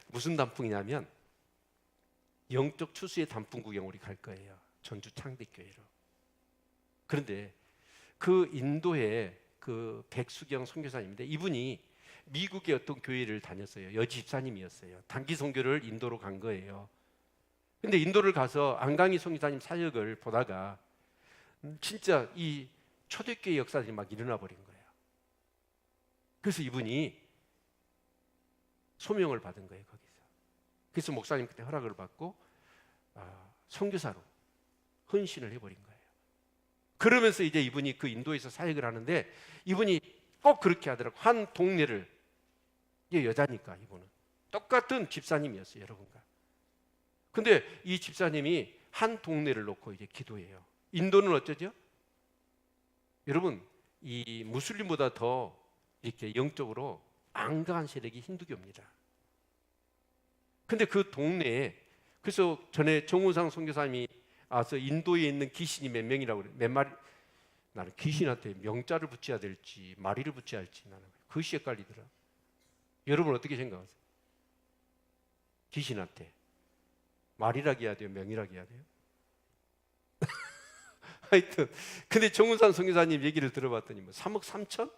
무슨 단풍이냐면 영적 추수의 단풍 구경 우리 갈 거예요. 전주 창대교회로. 그런데 그 인도의 그 백수경 선교사님인데 이분이 미국의 어떤 교회를 다녔어요. 여집사님이었어요. 단기 선교를 인도로 간 거예요. 근데 인도를 가서 안강희 선교사님 사역을 보다가 진짜 이 초대교회 역사들이 막 일어나 버린 거예요. 그래서 이분이 소명을 받은 거예요, 거기서. 그래서 목사님한테 허락을 받고 선교사로 헌신을 해버린 거예요. 그러면서 이제 이분이 그 인도에서 사역을 하는데 이분이 꼭 그렇게 하더라고. 한 동네를, 이게 여자니까 이분은 똑같은 집사님이었어요, 여러분과. 근데 이 집사님이 한 동네를 놓고 이제 기도해요. 인도는 어쩌죠? 여러분, 이 무슬림보다 더 이렇게 영적으로 안강한 세력이 힌두교입니다. 근데 그 동네에, 그래서 전에 정우상 선교사님이 와서 인도에 있는 귀신이 몇 명이라고 그래요. 몇 마리. 나는 귀신한테 명자를 붙여야 될지 마리를 붙여야 할지 나는 그것이 헷갈리더라. 여러분 어떻게 생각하세요? 귀신한테 말이라고 해야 돼요? 명이라고 해야 돼요? 하여튼 근데 정운산 선교사님 얘기를 들어봤더니 뭐 3억 3천?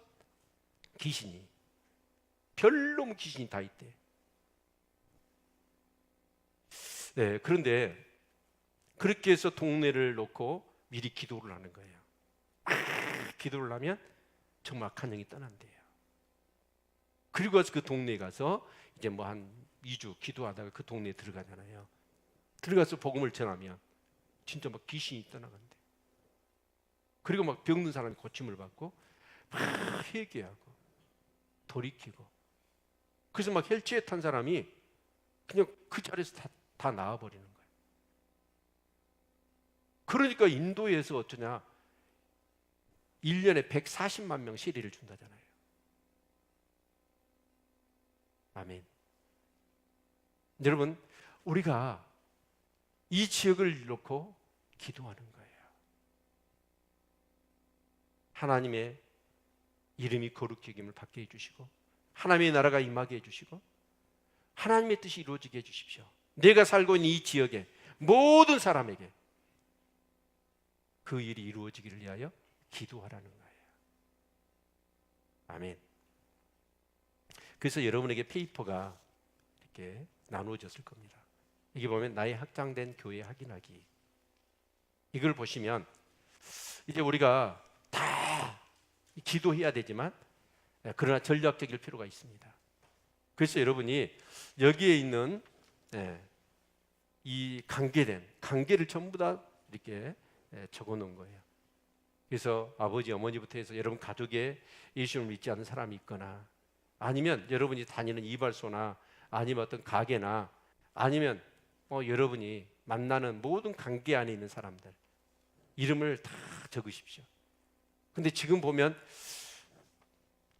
귀신이 별놈 귀신이 다 있대. 네, 그런데 그렇게 해서 동네를 놓고 미리 기도를 하는 거예요. 기도를 하면 정말 악한 영이 떠난대요. 그리고 와서 그 동네에 가서 이제 뭐 한 2주 기도하다가 그 동네에 들어가잖아요. 들어가서 복음을 전하면 진짜 막 귀신이 떠나간대. 그리고 막 병든 사람이 고침을 받고 막 회개하고 돌이키고, 그래서 막 헬치에 탄 사람이 그냥 그 자리에서 다 나와버리는 거예요. 그러니까 인도에서 어쩌냐, 1년에 140만 명 세례를 준다잖아요. 아멘. 여러분, 우리가 이 지역을 놓고 기도하는 거예요. 하나님의 이름이 거룩히 여김을 받게 해주시고, 하나님의 나라가 임하게 해주시고, 하나님의 뜻이 이루어지게 해주십시오. 내가 살고 있는 이 지역의 모든 사람에게 그 일이 이루어지기를 위하여 기도하라는 거예요. 아멘. 그래서 여러분에게 페이퍼가 이렇게 나누어졌을 겁니다. 이게 보면 나의 확장된 교회 확인하기. 이걸 보시면 이제 우리가 다 기도해야 되지만 그러나 전략적일 필요가 있습니다. 그래서 여러분이 여기에 있는 이 관계를 전부 다 이렇게 적어 놓은 거예요. 그래서 아버지, 어머니부터 해서 여러분 가족에 예수를 믿지 않는 사람이 있거나, 아니면 여러분이 다니는 이발소나 아니면 어떤 가게나 아니면 여러분이 만나는 모든 관계 안에 있는 사람들 이름을 다 적으십시오. 근데 지금 보면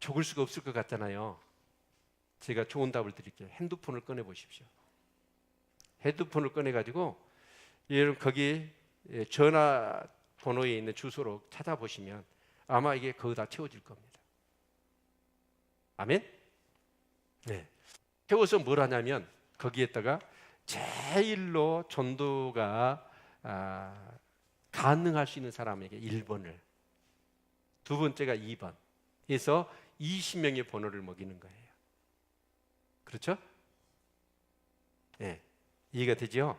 적을 수가 없을 것 같잖아요. 제가 좋은 답을 드릴게요. 핸드폰을 꺼내 보십시오. 핸드폰을 꺼내 가지고 여러분 거기 전화번호에 있는 주소로 찾아보시면 아마 이게 거의 다 채워질 겁니다. 아멘? 네. 채워서 뭘 하냐면 거기에다가 제일로 전도가 가능할 수 있는 사람에게 1번을, 두 번째가 2번 해서 20명의 번호를 먹이는 거예요. 그렇죠? 네. 이해가 되죠?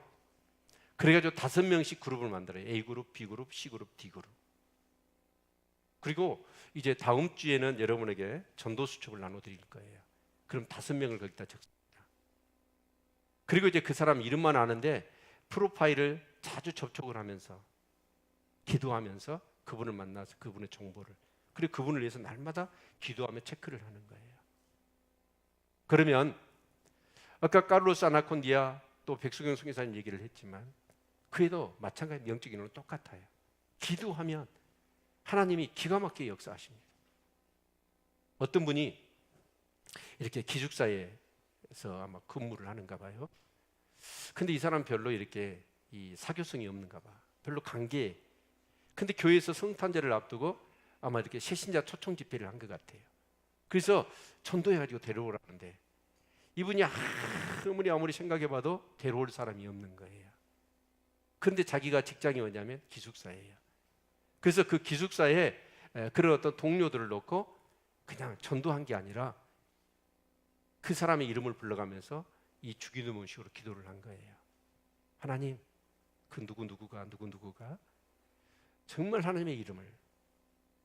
그래가지고 5명씩 그룹을 만들어요. A그룹, B그룹, C그룹, D그룹. 그리고 이제 다음 주에는 여러분에게 전도 수첩을 나눠드릴 거예요. 그럼 5명을 거기다 적습니다. 그리고 이제 그 사람 이름만 아는데 프로파일을 자주 접촉을 하면서 기도하면서 그분을 만나서 그분의 정보를, 그리고 그분을 위해서 날마다 기도하며 체크를 하는 거예요. 그러면 아까 카를로스 아나콘디아 또 백수경 선교사님 얘기를 했지만 그래도 마찬가지 영적인 의는 똑같아요. 기도하면 하나님이 기가 막히게 역사하십니다. 어떤 분이 이렇게 기숙사에서 아마 근무를 하는가 봐요. 근데 이 사람 별로 이렇게 이 사교성이 없는가 봐. 별로 관계. 근데 교회에서 성탄절을 앞두고 아마 이렇게 새신자 초청 집회를 한 것 같아요. 그래서 전도해가지고 데려오라는데 이분이 아무리 생각해봐도 데려올 사람이 없는 거예요. 그런데 자기가 직장이 뭐냐면 기숙사예요. 그래서 그 기숙사에 그런 어떤 동료들을 놓고 그냥 전도한 게 아니라 그 사람의 이름을 불러가면서 이 주기도문식으로 기도를 한 거예요. 하나님, 그 누구누구가 정말 하나님의 이름을,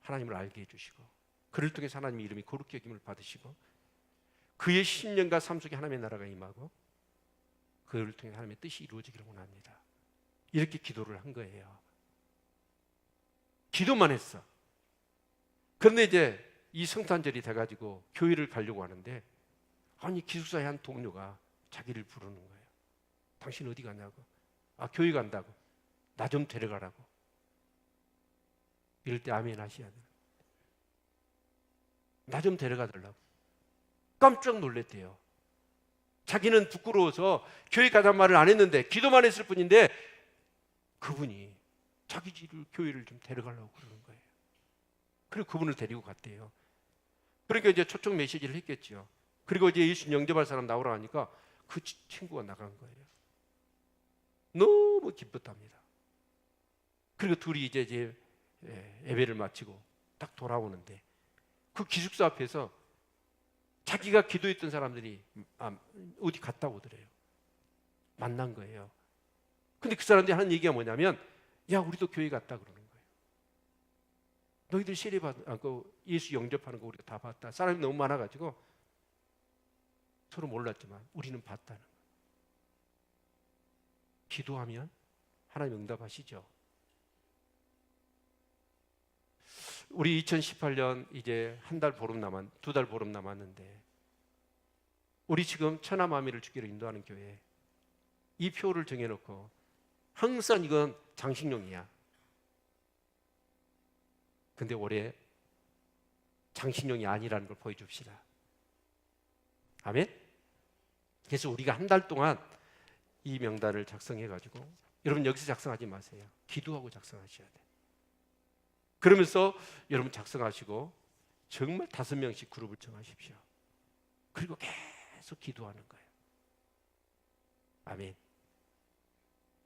하나님을 알게 해주시고 그를 통해서 하나님의 이름이 거룩히 여김을 받으시고 그의 심령과 삶 속에 하나님의 나라가 임하고 그를 통해 하나님의 뜻이 이루어지기를 원합니다. 이렇게 기도를 한 거예요. 기도만 했어. 그런데 이제 이 성탄절이 돼가지고 교회를 가려고 하는데 아니 기숙사의 한 동료가 자기를 부르는 거예요. 당신 어디 가냐고. 아 교회 간다고. 나 좀 데려가라고. 이럴 때 아멘 하셔야 돼요. 나 좀 데려가 달라고. 깜짝 놀랐대요. 자기는 부끄러워서 교회 가자는 말을 안 했는데 기도만 했을 뿐인데 그분이 자기 집을 교회를 좀 데려가려고 그러는 거예요. 그리고 그분을 데리고 갔대요. 그러니까 이제 초청 메시지를 했겠죠. 그리고 이제 예수 영접할 사람 나오라 하니까 그 친구가 나간 거예요. 너무 기뻤답니다. 그리고 둘이 이제 예배를 마치고 딱 돌아오는데 그 기숙사 앞에서 자기가 기도했던 사람들이 어디 갔다 오더래요. 만난 거예요. 근데 그 사람들이 하는 얘기가 뭐냐면 야 우리도 교회 갔다 그러는 거예요. 너희들 세례받고 예수 영접하는 거 우리가 다 봤다. 사람이 너무 많아가지고 서로 몰랐지만 우리는 봤다는 거예요. 기도하면 하나님 응답하시죠. 우리 2018년 이제 두 달 보름 남았는데 우리 지금 천하만민을 주기로 인도하는 교회 이 표를 정해놓고 항상 이건 장식용이야. 근데 올해 장식용이 아니라는 걸 보여줍시다. 아멘? 그래서 우리가 한 달 동안 이 명단을 작성해가지고 여러분 여기서 작성하지 마세요. 기도하고 작성하셔야 돼요. 그러면서 여러분 작성하시고 정말 5명씩 그룹을 정하십시오. 그리고 계속 기도하는 거예요. 아멘.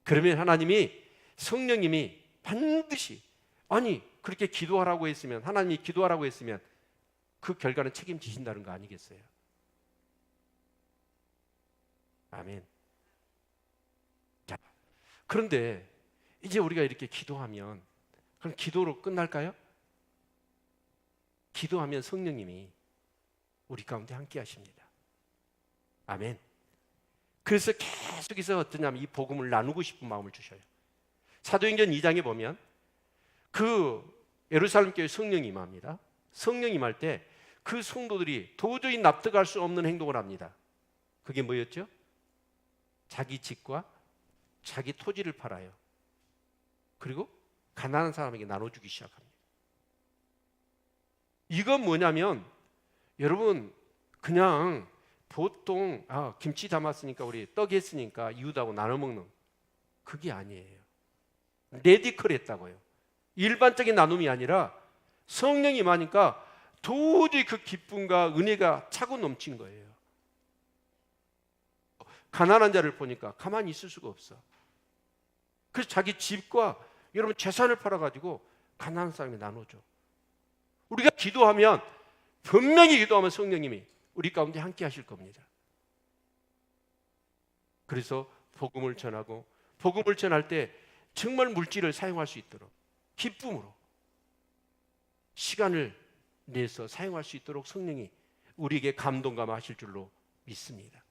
그러면 하나님이 성령님이 반드시 그렇게 기도하라고 했으면 하나님이 기도하라고 했으면 그 결과는 책임지신다는 거 아니겠어요? 아멘. 자, 그런데 이제 우리가 이렇게 기도하면 그럼 기도로 끝날까요? 기도하면 성령님이 우리 가운데 함께 하십니다. 아멘. 그래서 계속해서 어떠냐면 이 복음을 나누고 싶은 마음을 주셔요. 사도행전 2장에 보면 그 예루살렘 교회 성령이 임합니다. 성령이 임할 때 그 성도들이 도저히 납득할 수 없는 행동을 합니다. 그게 뭐였죠? 자기 집과 자기 토지를 팔아요. 그리고 가난한 사람에게 나눠주기 시작합니다. 이건 뭐냐면 여러분 그냥 보통 김치 담았으니까 우리 떡 했으니까 이웃하고 나눠 먹는 그게 아니에요. 레디컬 했다고요. 일반적인 나눔이 아니라 성령이 임하니까 도저히 그 기쁨과 은혜가 차고 넘친 거예요. 가난한 자를 보니까 가만히 있을 수가 없어. 그래서 자기 집과 여러분 재산을 팔아가지고 가난한 사람에 나눠줘. 우리가 기도하면 분명히 기도하면 성령님이 우리 가운데 함께 하실 겁니다. 그래서 복음을 전하고 복음을 전할 때 정말 물질을 사용할 수 있도록 기쁨으로 시간을 내서 사용할 수 있도록 성령이 우리에게 감동감하실 줄로 믿습니다.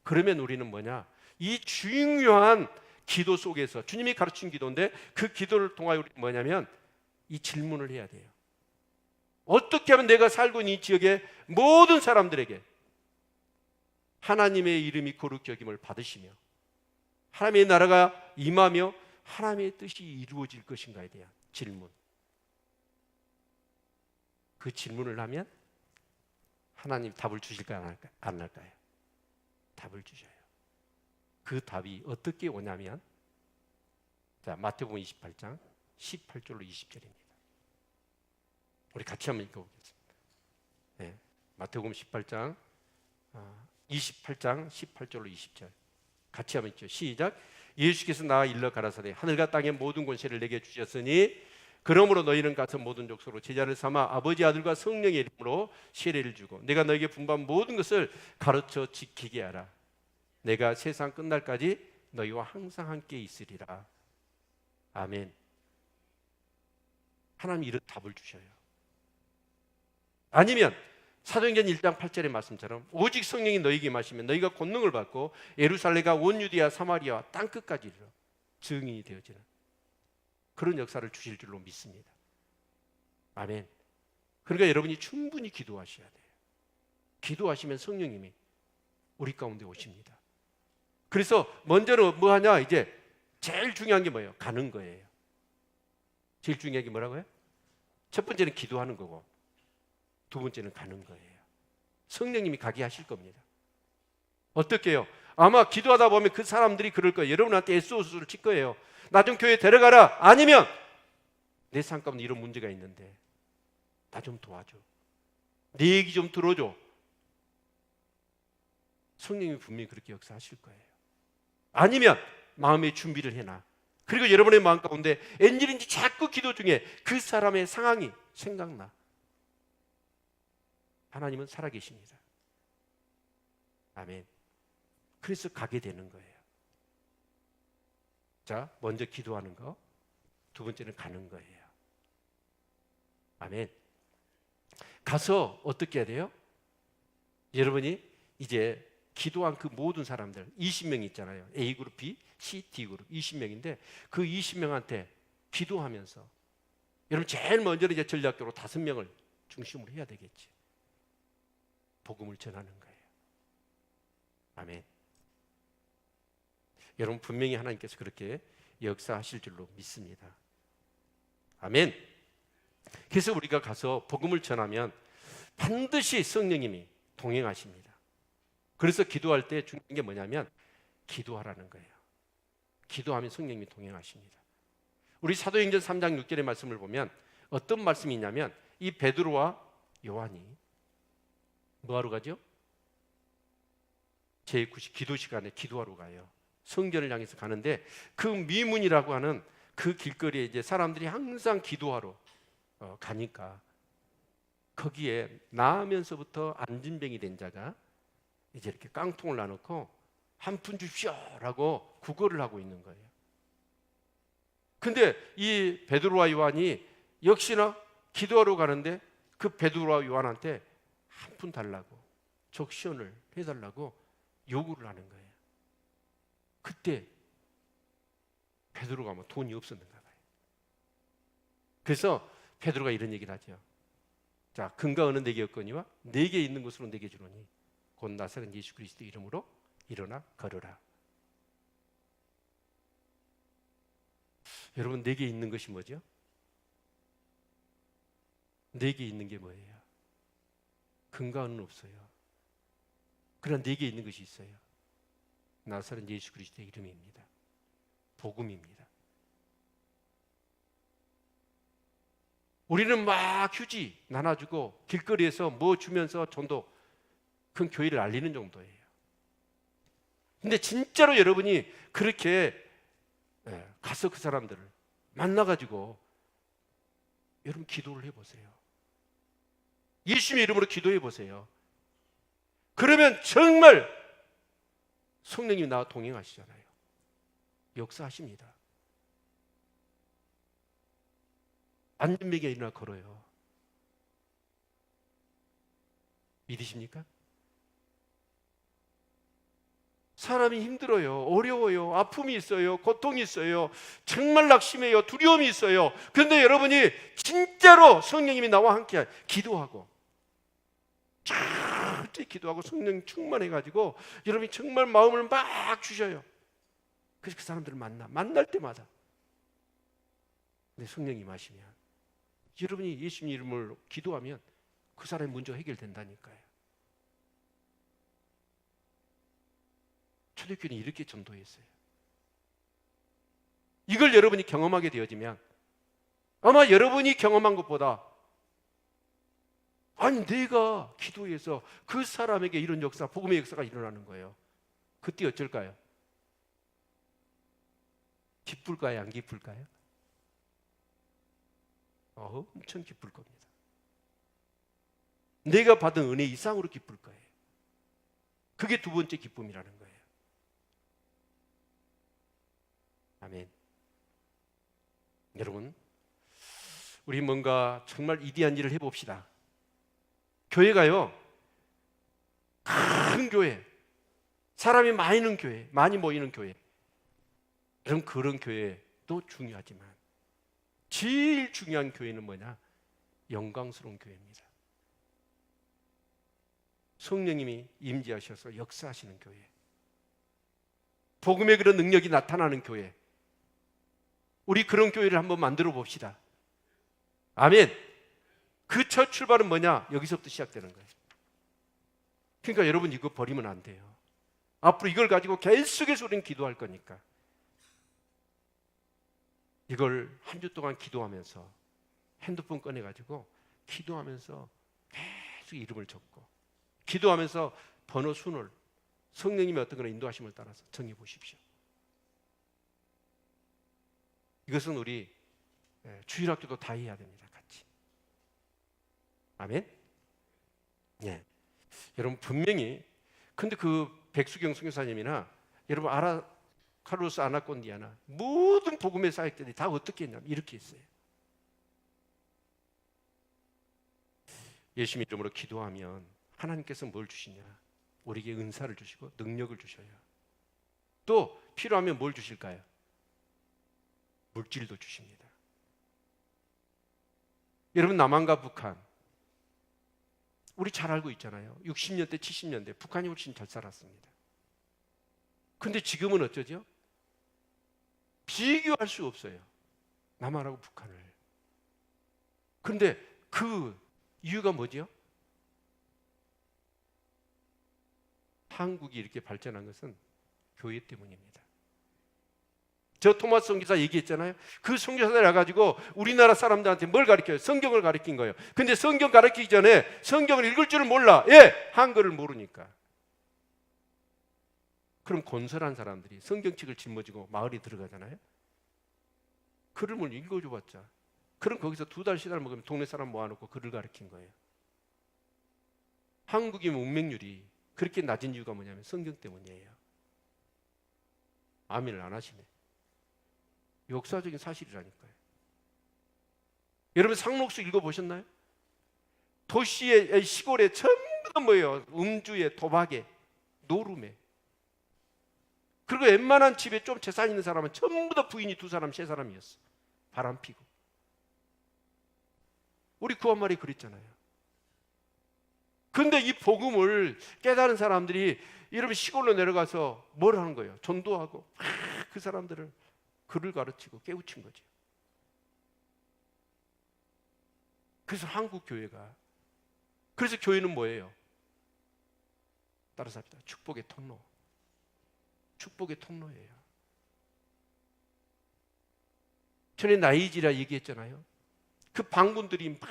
그러면 우리는 뭐냐? 이 중요한 기도 속에서 주님이 가르친 기도인데 그 기도를 통하여 우리는 뭐냐면 이 질문을 해야 돼요. 어떻게 하면 내가 살고 있는 이 지역의 모든 사람들에게 하나님의 이름이 거룩히 여김을 받으시며 하나님의 나라가 임하며 하나님의 뜻이 이루어질 것인가에 대한 질문. 그 질문을 하면 하나님 답을 주실까요? 안 할까요? 답을 주셔요. 그 답이 어떻게 오냐면 마태복음 28장 18절로 20절입니다. 우리 같이 한번 읽어보겠습니다. 네, 마태복음 18장 18장 18절로 20절 같이 한번 읽죠. 시작. 예수께서 나와 일러 가라사대 하늘과 땅의 모든 권세를 내게 주셨으니 그러므로 너희는 가서 모든 족속으로 제자를 삼아 아버지 아들과 성령의 이름으로 세례를 주고 내가 너에게 분부한 모든 것을 가르쳐 지키게 하라. 내가 세상 끝날까지 너희와 항상 함께 있으리라. 아멘. 하나님 이런 답을 주셔요. 아니면 사도행전 1장 8절의 말씀처럼 오직 성령이 너희에게 임하시면 너희가 권능을 받고 예루살렘과 온 유대야 사마리아와 땅끝까지 이르러 증인이 되어지는 그런 역사를 주실 줄로 믿습니다. 아멘. 그러니까 여러분이 충분히 기도하셔야 돼요. 기도하시면 성령님이 우리 가운데 오십니다. 그래서 먼저는 뭐 하냐? 이제 제일 중요한 게 뭐예요? 가는 거예요. 제일 중요한 게 뭐라고요? 첫 번째는 기도하는 거고 두 번째는 가는 거예요. 성령님이 가게 하실 겁니다. 어떻게 해요? 아마 기도하다 보면 그 사람들이 그럴 거예요. 여러분한테 SOS를 칠 거예요. 나 좀 교회 데려가라. 아니면 내 삶 가운데 이런 문제가 있는데 나 좀 도와줘. 내 얘기 좀 들어줘. 성령님이 분명히 그렇게 역사하실 거예요. 아니면 마음의 준비를 해놔. 그리고 여러분의 마음 가운데 웬일인지 자꾸 기도 중에 그 사람의 상황이 생각나. 하나님은 살아계십니다. 아멘. 그래서 가게 되는 거예요. 자, 먼저 기도하는 거, 두 번째는 가는 거예요. 아멘. 가서 어떻게 해야 돼요? 여러분이 이제 기도한 그 모든 사람들 20명 있잖아요. A그룹, B, C, D그룹 20명인데 그 20명한테 기도하면서 여러분 제일 먼저는 이제 전략적으로 5명을 중심으로 해야 되겠지. 복음을 전하는 거예요. 아멘. 여러분 분명히 하나님께서 그렇게 역사하실 줄로 믿습니다. 아멘. 그래서 우리가 가서 복음을 전하면 반드시 성령님이 동행하십니다. 그래서 기도할 때 중요한 게 뭐냐면 기도하라는 거예요. 기도하면 성령님이 동행하십니다. 우리 사도행전 3장 6절의 말씀을 보면 어떤 말씀이 있냐면 이 베드로와 요한이 뭐하러 가죠? 제9시 기도 시간에 기도하러 가요. 성전을 향해서 가는데 그 미문이라고 하는 그 길거리에 이제 사람들이 항상 기도하러 가니까 거기에 나으면서부터 안진병이 된 자가 이제 이렇게 깡통을 놔놓고 한 푼 주십시오라고 구걸을 하고 있는 거예요. 근데 이 베드로와 요한이 역시나 기도하러 가는데 그 베드로와 요한한테 한 푼 달라고 적시원을 해달라고 요구를 하는 거예요. 그때 베드로가 뭐 돈이 없었는가 봐요. 그래서 베드로가 이런 얘기를 하죠. 자, 금과 은은 내게 없거니와 내게 있는 것으로 내게 주노니 곧 나사렛 예수 그리스도 이름으로 일어나 걸으라. 여러분 내게 있는 것이 뭐죠? 내게 있는 게 뭐예요? 금과 은은 없어요. 그러나 내게 있는 것이 있어요. 나사렛 예수 그리스도의 이름입니다. 복음입니다. 우리는 막 휴지 나눠주고 길거리에서 뭐 주면서 전도 그 교회를 알리는 정도예요. 근데 진짜로 여러분이 그렇게 가서 그 사람들을 만나가지고 여러분 기도를 해보세요. 예수님의 이름으로 기도해 보세요. 그러면 정말 성령님이 나와 동행하시잖아요. 역사하십니다. 안전뱅이가 일어나 걸어요. 믿으십니까? 사람이 힘들어요. 어려워요. 아픔이 있어요. 고통이 있어요. 정말 낙심해요. 두려움이 있어요. 그런데 여러분이 진짜로 성령님이 나와 함께 기도하고 철저히 기도하고 성령 충만해가지고 여러분이 정말 마음을 막 주셔요. 그래서 그 사람들을 만날 때마다 내 성령이 마시면 여러분이 예수님 이름으로 기도하면 그 사람의 문제가 해결된다니까요. 초대교회는 이렇게 전도했어요. 이걸 여러분이 경험하게 되어지면 아마 여러분이 경험한 것보다 아니 내가 기도해서 그 사람에게 이런 역사, 복음의 역사가 일어나는 거예요. 그때 어쩔까요? 기쁠까요? 안 기쁠까요? 엄청 기쁠 겁니다. 내가 받은 은혜 이상으로 기쁠 거예요. 그게 두 번째 기쁨이라는 거예요. 아멘. 여러분, 우리 뭔가 정말 이디한 일을 해봅시다. 교회가요, 큰 교회, 사람이 많이 모이는 교회, 여러분, 그런 교회도 중요하지만 제일 중요한 교회는 뭐냐? 영광스러운 교회입니다. 성령님이 임재하셔서 역사하시는 교회, 복음의 그런 능력이 나타나는 교회, 우리 그런 교회를 한번 만들어 봅시다. 아멘. 그 첫 출발은 뭐냐? 여기서부터 시작되는 거예요. 그러니까 여러분, 이거 버리면 안 돼요. 앞으로 이걸 가지고 계속해서 우리는 기도할 거니까 이걸 한 주 동안 기도하면서 핸드폰 꺼내가지고 기도하면서 계속 이름을 적고 기도하면서 번호 순을 성령님의 어떤 그런 인도하심을 따라서 정해 보십시오. 이것은 우리 주일학교도 다 해야 됩니다. 같이. 아멘. 네. 여러분, 분명히 근데 그 백수경 선교사님이나 여러분 카를로스 아나콘디아나 모든 복음의 사역들이 다 어떻게 했냐면 이렇게 했어요. 예수님 이름으로 기도하면 하나님께서 뭘 주시냐? 우리에게 은사를 주시고 능력을 주셔요. 또 필요하면 뭘 주실까요? 물질도 주십니다. 여러분, 남한과 북한 우리 잘 알고 있잖아요. 60년대 70년대 북한이 훨씬 잘 살았습니다. 근데 지금은 어쩌죠? 비교할 수 없어요. 남한하고 북한을. 그런데 그 이유가 뭐죠? 한국이 이렇게 발전한 것은 교회 때문입니다. 저 토마스 선교사 얘기했잖아요. 그 선교사들 와가지고 우리나라 사람들한테 뭘 가르쳐요? 성경을 가르친 거예요. 근데 성경 가르치기 전에 성경을 읽을 줄을 몰라. 한글을 모르니까. 그럼 곤설한 사람들이 성경책을 짊어지고 마을에 들어가잖아요. 글을 뭘 읽어줘봤자. 그럼 거기서 2달, 3달 먹으면 동네 사람 모아놓고 글을 가르친 거예요. 한국의 문맹률이 그렇게 낮은 이유가 뭐냐면 성경 때문이에요. 아멘을 안 하시네. 역사적인 사실이라니까요. 여러분, 상록수 읽어보셨나요? 도시의 시골에 전부 다 뭐예요? 음주에, 도박에, 노름에. 그리고 웬만한 집에 좀 재산 있는 사람은 전부 다 부인이 2사람, 3사람이었어. 바람 피고. 우리 구한말이 그랬잖아요. 근데 이 복음을 깨달은 사람들이 여러분 시골로 내려가서 뭘 하는 거예요? 전도하고 그 사람들을 글을 가르치고 깨우친 거죠. 그래서 한국 교회가, 그래서 교회는 뭐예요? 따라서 합시다. 축복의 통로. 축복의 통로예요. 전에 나이지라 얘기했잖아요. 그 방군들이 막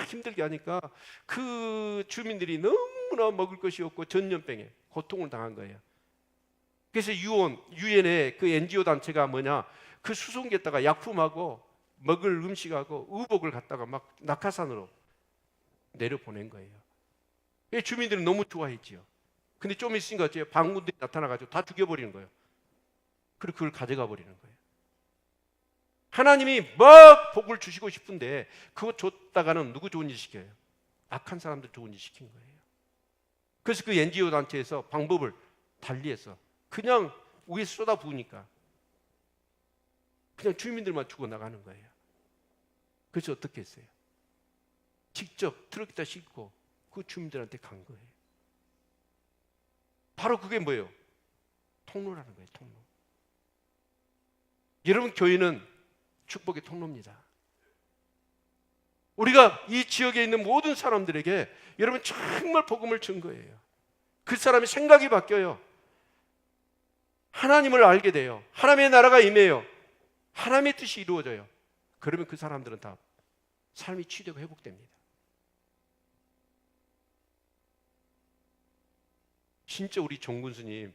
힘들게 하니까 그 주민들이 너무나 먹을 것이 없고 전염병에 고통을 당한 거예요. 그래서 유엔의 그 NGO 단체가 뭐냐, 그 수송기에다가 약품하고 먹을 음식하고 의복을 갖다가 막 낙하산으로 내려보낸 거예요. 주민들은 너무 좋아했지요. 근데 좀 있으니까 어째요? 방군들이 나타나가지고 다 죽여버리는 거예요. 그리고 그걸 가져가 버리는 거예요. 하나님이 막 복을 주시고 싶은데 그거 줬다가는 누구 좋은 일 시켜요? 악한 사람들 좋은 일 시킨 거예요. 그래서 그 NGO 단체에서 방법을 달리해서 그냥 위에서 쏟아 부으니까 그냥 주민들만 죽어나가는 거예요. 그래서 어떻게 했어요? 직접 트럭에다 싣고 그 주민들한테 간 거예요. 바로 그게 뭐예요? 통로라는 거예요. 통로. 여러분, 교회는 축복의 통로입니다. 우리가 이 지역에 있는 모든 사람들에게 여러분 정말 복음을 준 거예요. 그 사람의 생각이 바뀌어요. 하나님을 알게 돼요. 하나님의 나라가 임해요. 하나님의 뜻이 이루어져요. 그러면 그 사람들은 다 삶이 치유되고 회복됩니다. 진짜 우리 종군 스님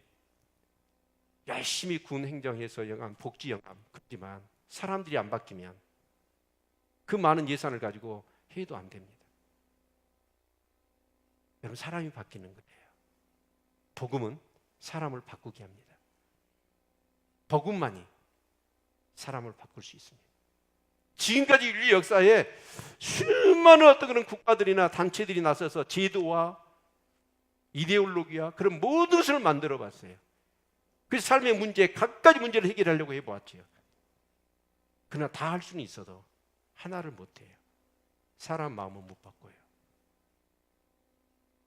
열심히 군 행정해서 영암, 복지 영암 그렇지만 사람들이 안 바뀌면 그 많은 예산을 가지고 해도 안 됩니다. 여러분, 사람이 바뀌는 거예요. 복음은 사람을 바꾸게 합니다. 복음만이 사람을 바꿀 수 있습니다. 지금까지 인류 역사에 수많은 어떤 그런 국가들이나 단체들이 나서서 제도와 이데올로기와 그런 모든 것을 만들어 봤어요. 그래서 삶의 문제, 각가지 문제를 해결하려고 해보았죠. 그러나 다 할 수는 있어도 하나를 못해요. 사람 마음은 못 바꿔요.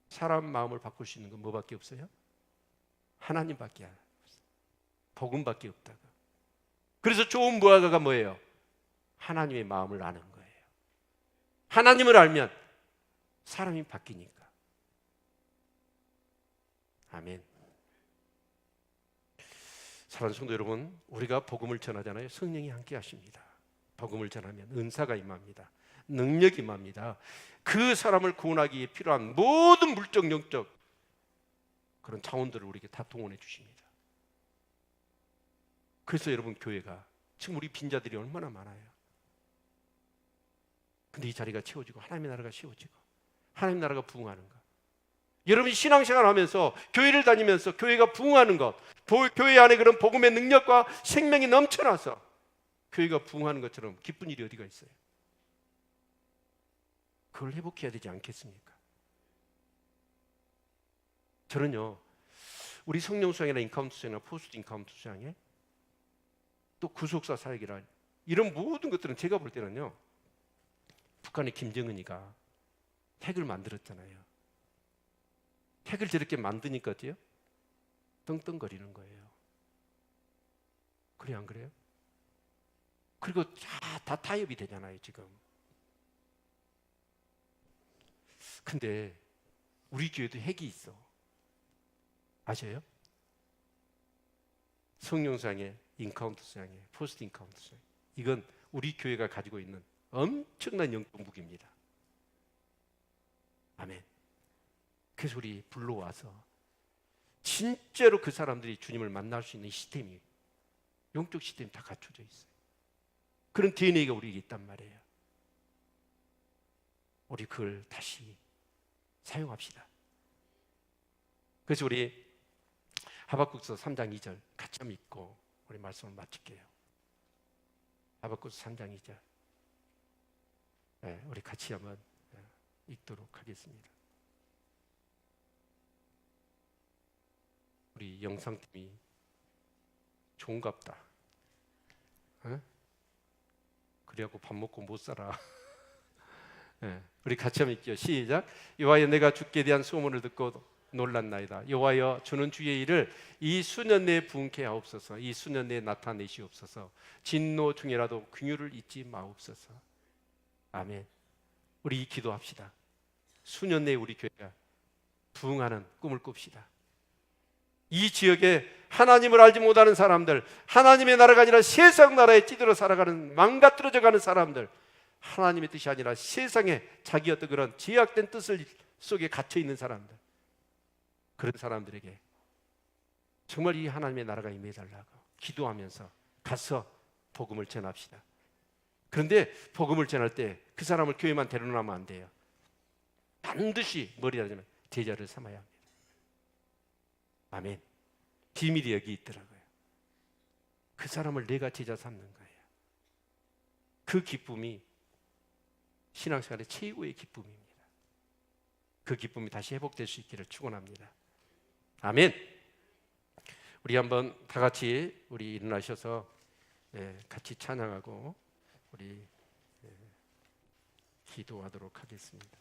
사람 마음을 바꿀 수 있는 건 뭐밖에 없어요? 하나님밖에 없어요. 복음밖에 없다고. 그래서 좋은 무화과가 뭐예요? 하나님의 마음을 아는 거예요. 하나님을 알면 사람이 바뀌니까. 아멘. 사랑하는 성도 여러분, 우리가 복음을 전하잖아요. 성령이 함께 하십니다. 복음을 전하면 은사가 임합니다. 능력이 임합니다. 그 사람을 구원하기에 필요한 모든 물적, 영적 그런 차원들을 우리에게 다 동원해 주십니다. 그래서 여러분, 교회가 지금 우리 빈자들이 얼마나 많아요. 근데 이 자리가 채워지고 하나님의 나라가 채워지고 하나님의 나라가 부흥하는 것. 여러분이 신앙생활 하면서 교회를 다니면서 교회가 부흥하는 것, 교회 안에 그런 복음의 능력과 생명이 넘쳐나서 교회가 부흥하는 것처럼 기쁜 일이 어디가 있어요? 그걸 회복해야 되지 않겠습니까? 저는요, 우리 성령 수양이나 인카운트 수양이나 포스트 인카운트 수양에 또 구속사 사역이라 이런 모든 것들은 제가 볼 때는요, 북한의 김정은이가 핵을 만들었잖아요. 핵을 저렇게 만드니까 어때요? 떵떵거리는 거예요. 그래, 안 그래요? 그리고 다 타협이 되잖아요, 지금. 근데 우리 교회도 핵이 있어. 아셔요? 성령상에, 인카운트 상에, 포스트 인카운트 상. 이건 우리 교회가 가지고 있는 엄청난 영적 무기입니다. 아멘. 그래서 우리 불러와서 진짜로 그 사람들이 주님을 만날 수 있는 시스템이, 영적 시스템이 다 갖춰져 있어요. 그런 DNA가 우리에게 있단 말이에요. 우리 그걸 다시 사용합시다. 그래서 우리 하박국서 3장 2절 같이 한번 읽고 우리 말씀을 마칠게요. 하박국서 3장 2절. 네, 우리 같이 한번 읽도록 하겠습니다. 우리 영상팀이 좋은갑다. 어? 그래갖고 밥 먹고 못 살아. 네, 우리 같이 한번 읽게요. 시작. 여호와여, 내가 주께 대한 소문을 듣고 놀랐나이다. 여호와여, 주는 주의 일을 이 수년 내에 부응케 하옵소서. 이 수년 내에 나타내시옵소서. 진노 중에라도 긍휼을 잊지 마옵소서. 아멘. 우리 기도합시다. 수년 내에 우리 교회가 부응하는 꿈을 꿉시다. 이 지역에 하나님을 알지 못하는 사람들, 하나님의 나라가 아니라 세상 나라에 찌들어 살아가는, 망가뜨려져가는 사람들, 하나님의 뜻이 아니라 세상에 자기 어떤 그런 제약된 뜻을 속에 갇혀 있는 사람들, 그런 사람들에게 정말 이 하나님의 나라가 임해달라고 기도하면서 가서 복음을 전합시다. 그런데 복음을 전할 때 그 사람을 교회만 데려놓으면 안 돼요. 반드시 머리다지면 제자를 삼아야 합니다. 아멘. 비밀이 여기 있더라고요. 그 사람을 내가 제자 삼는 거예요. 그 기쁨이 신앙생활의 최고의 기쁨입니다. 그 기쁨이 다시 회복될 수 있기를 축원합니다. 아멘. 우리 한번 다 같이 우리 일어나셔서 같이 찬양하고 우리 기도하도록 하겠습니다.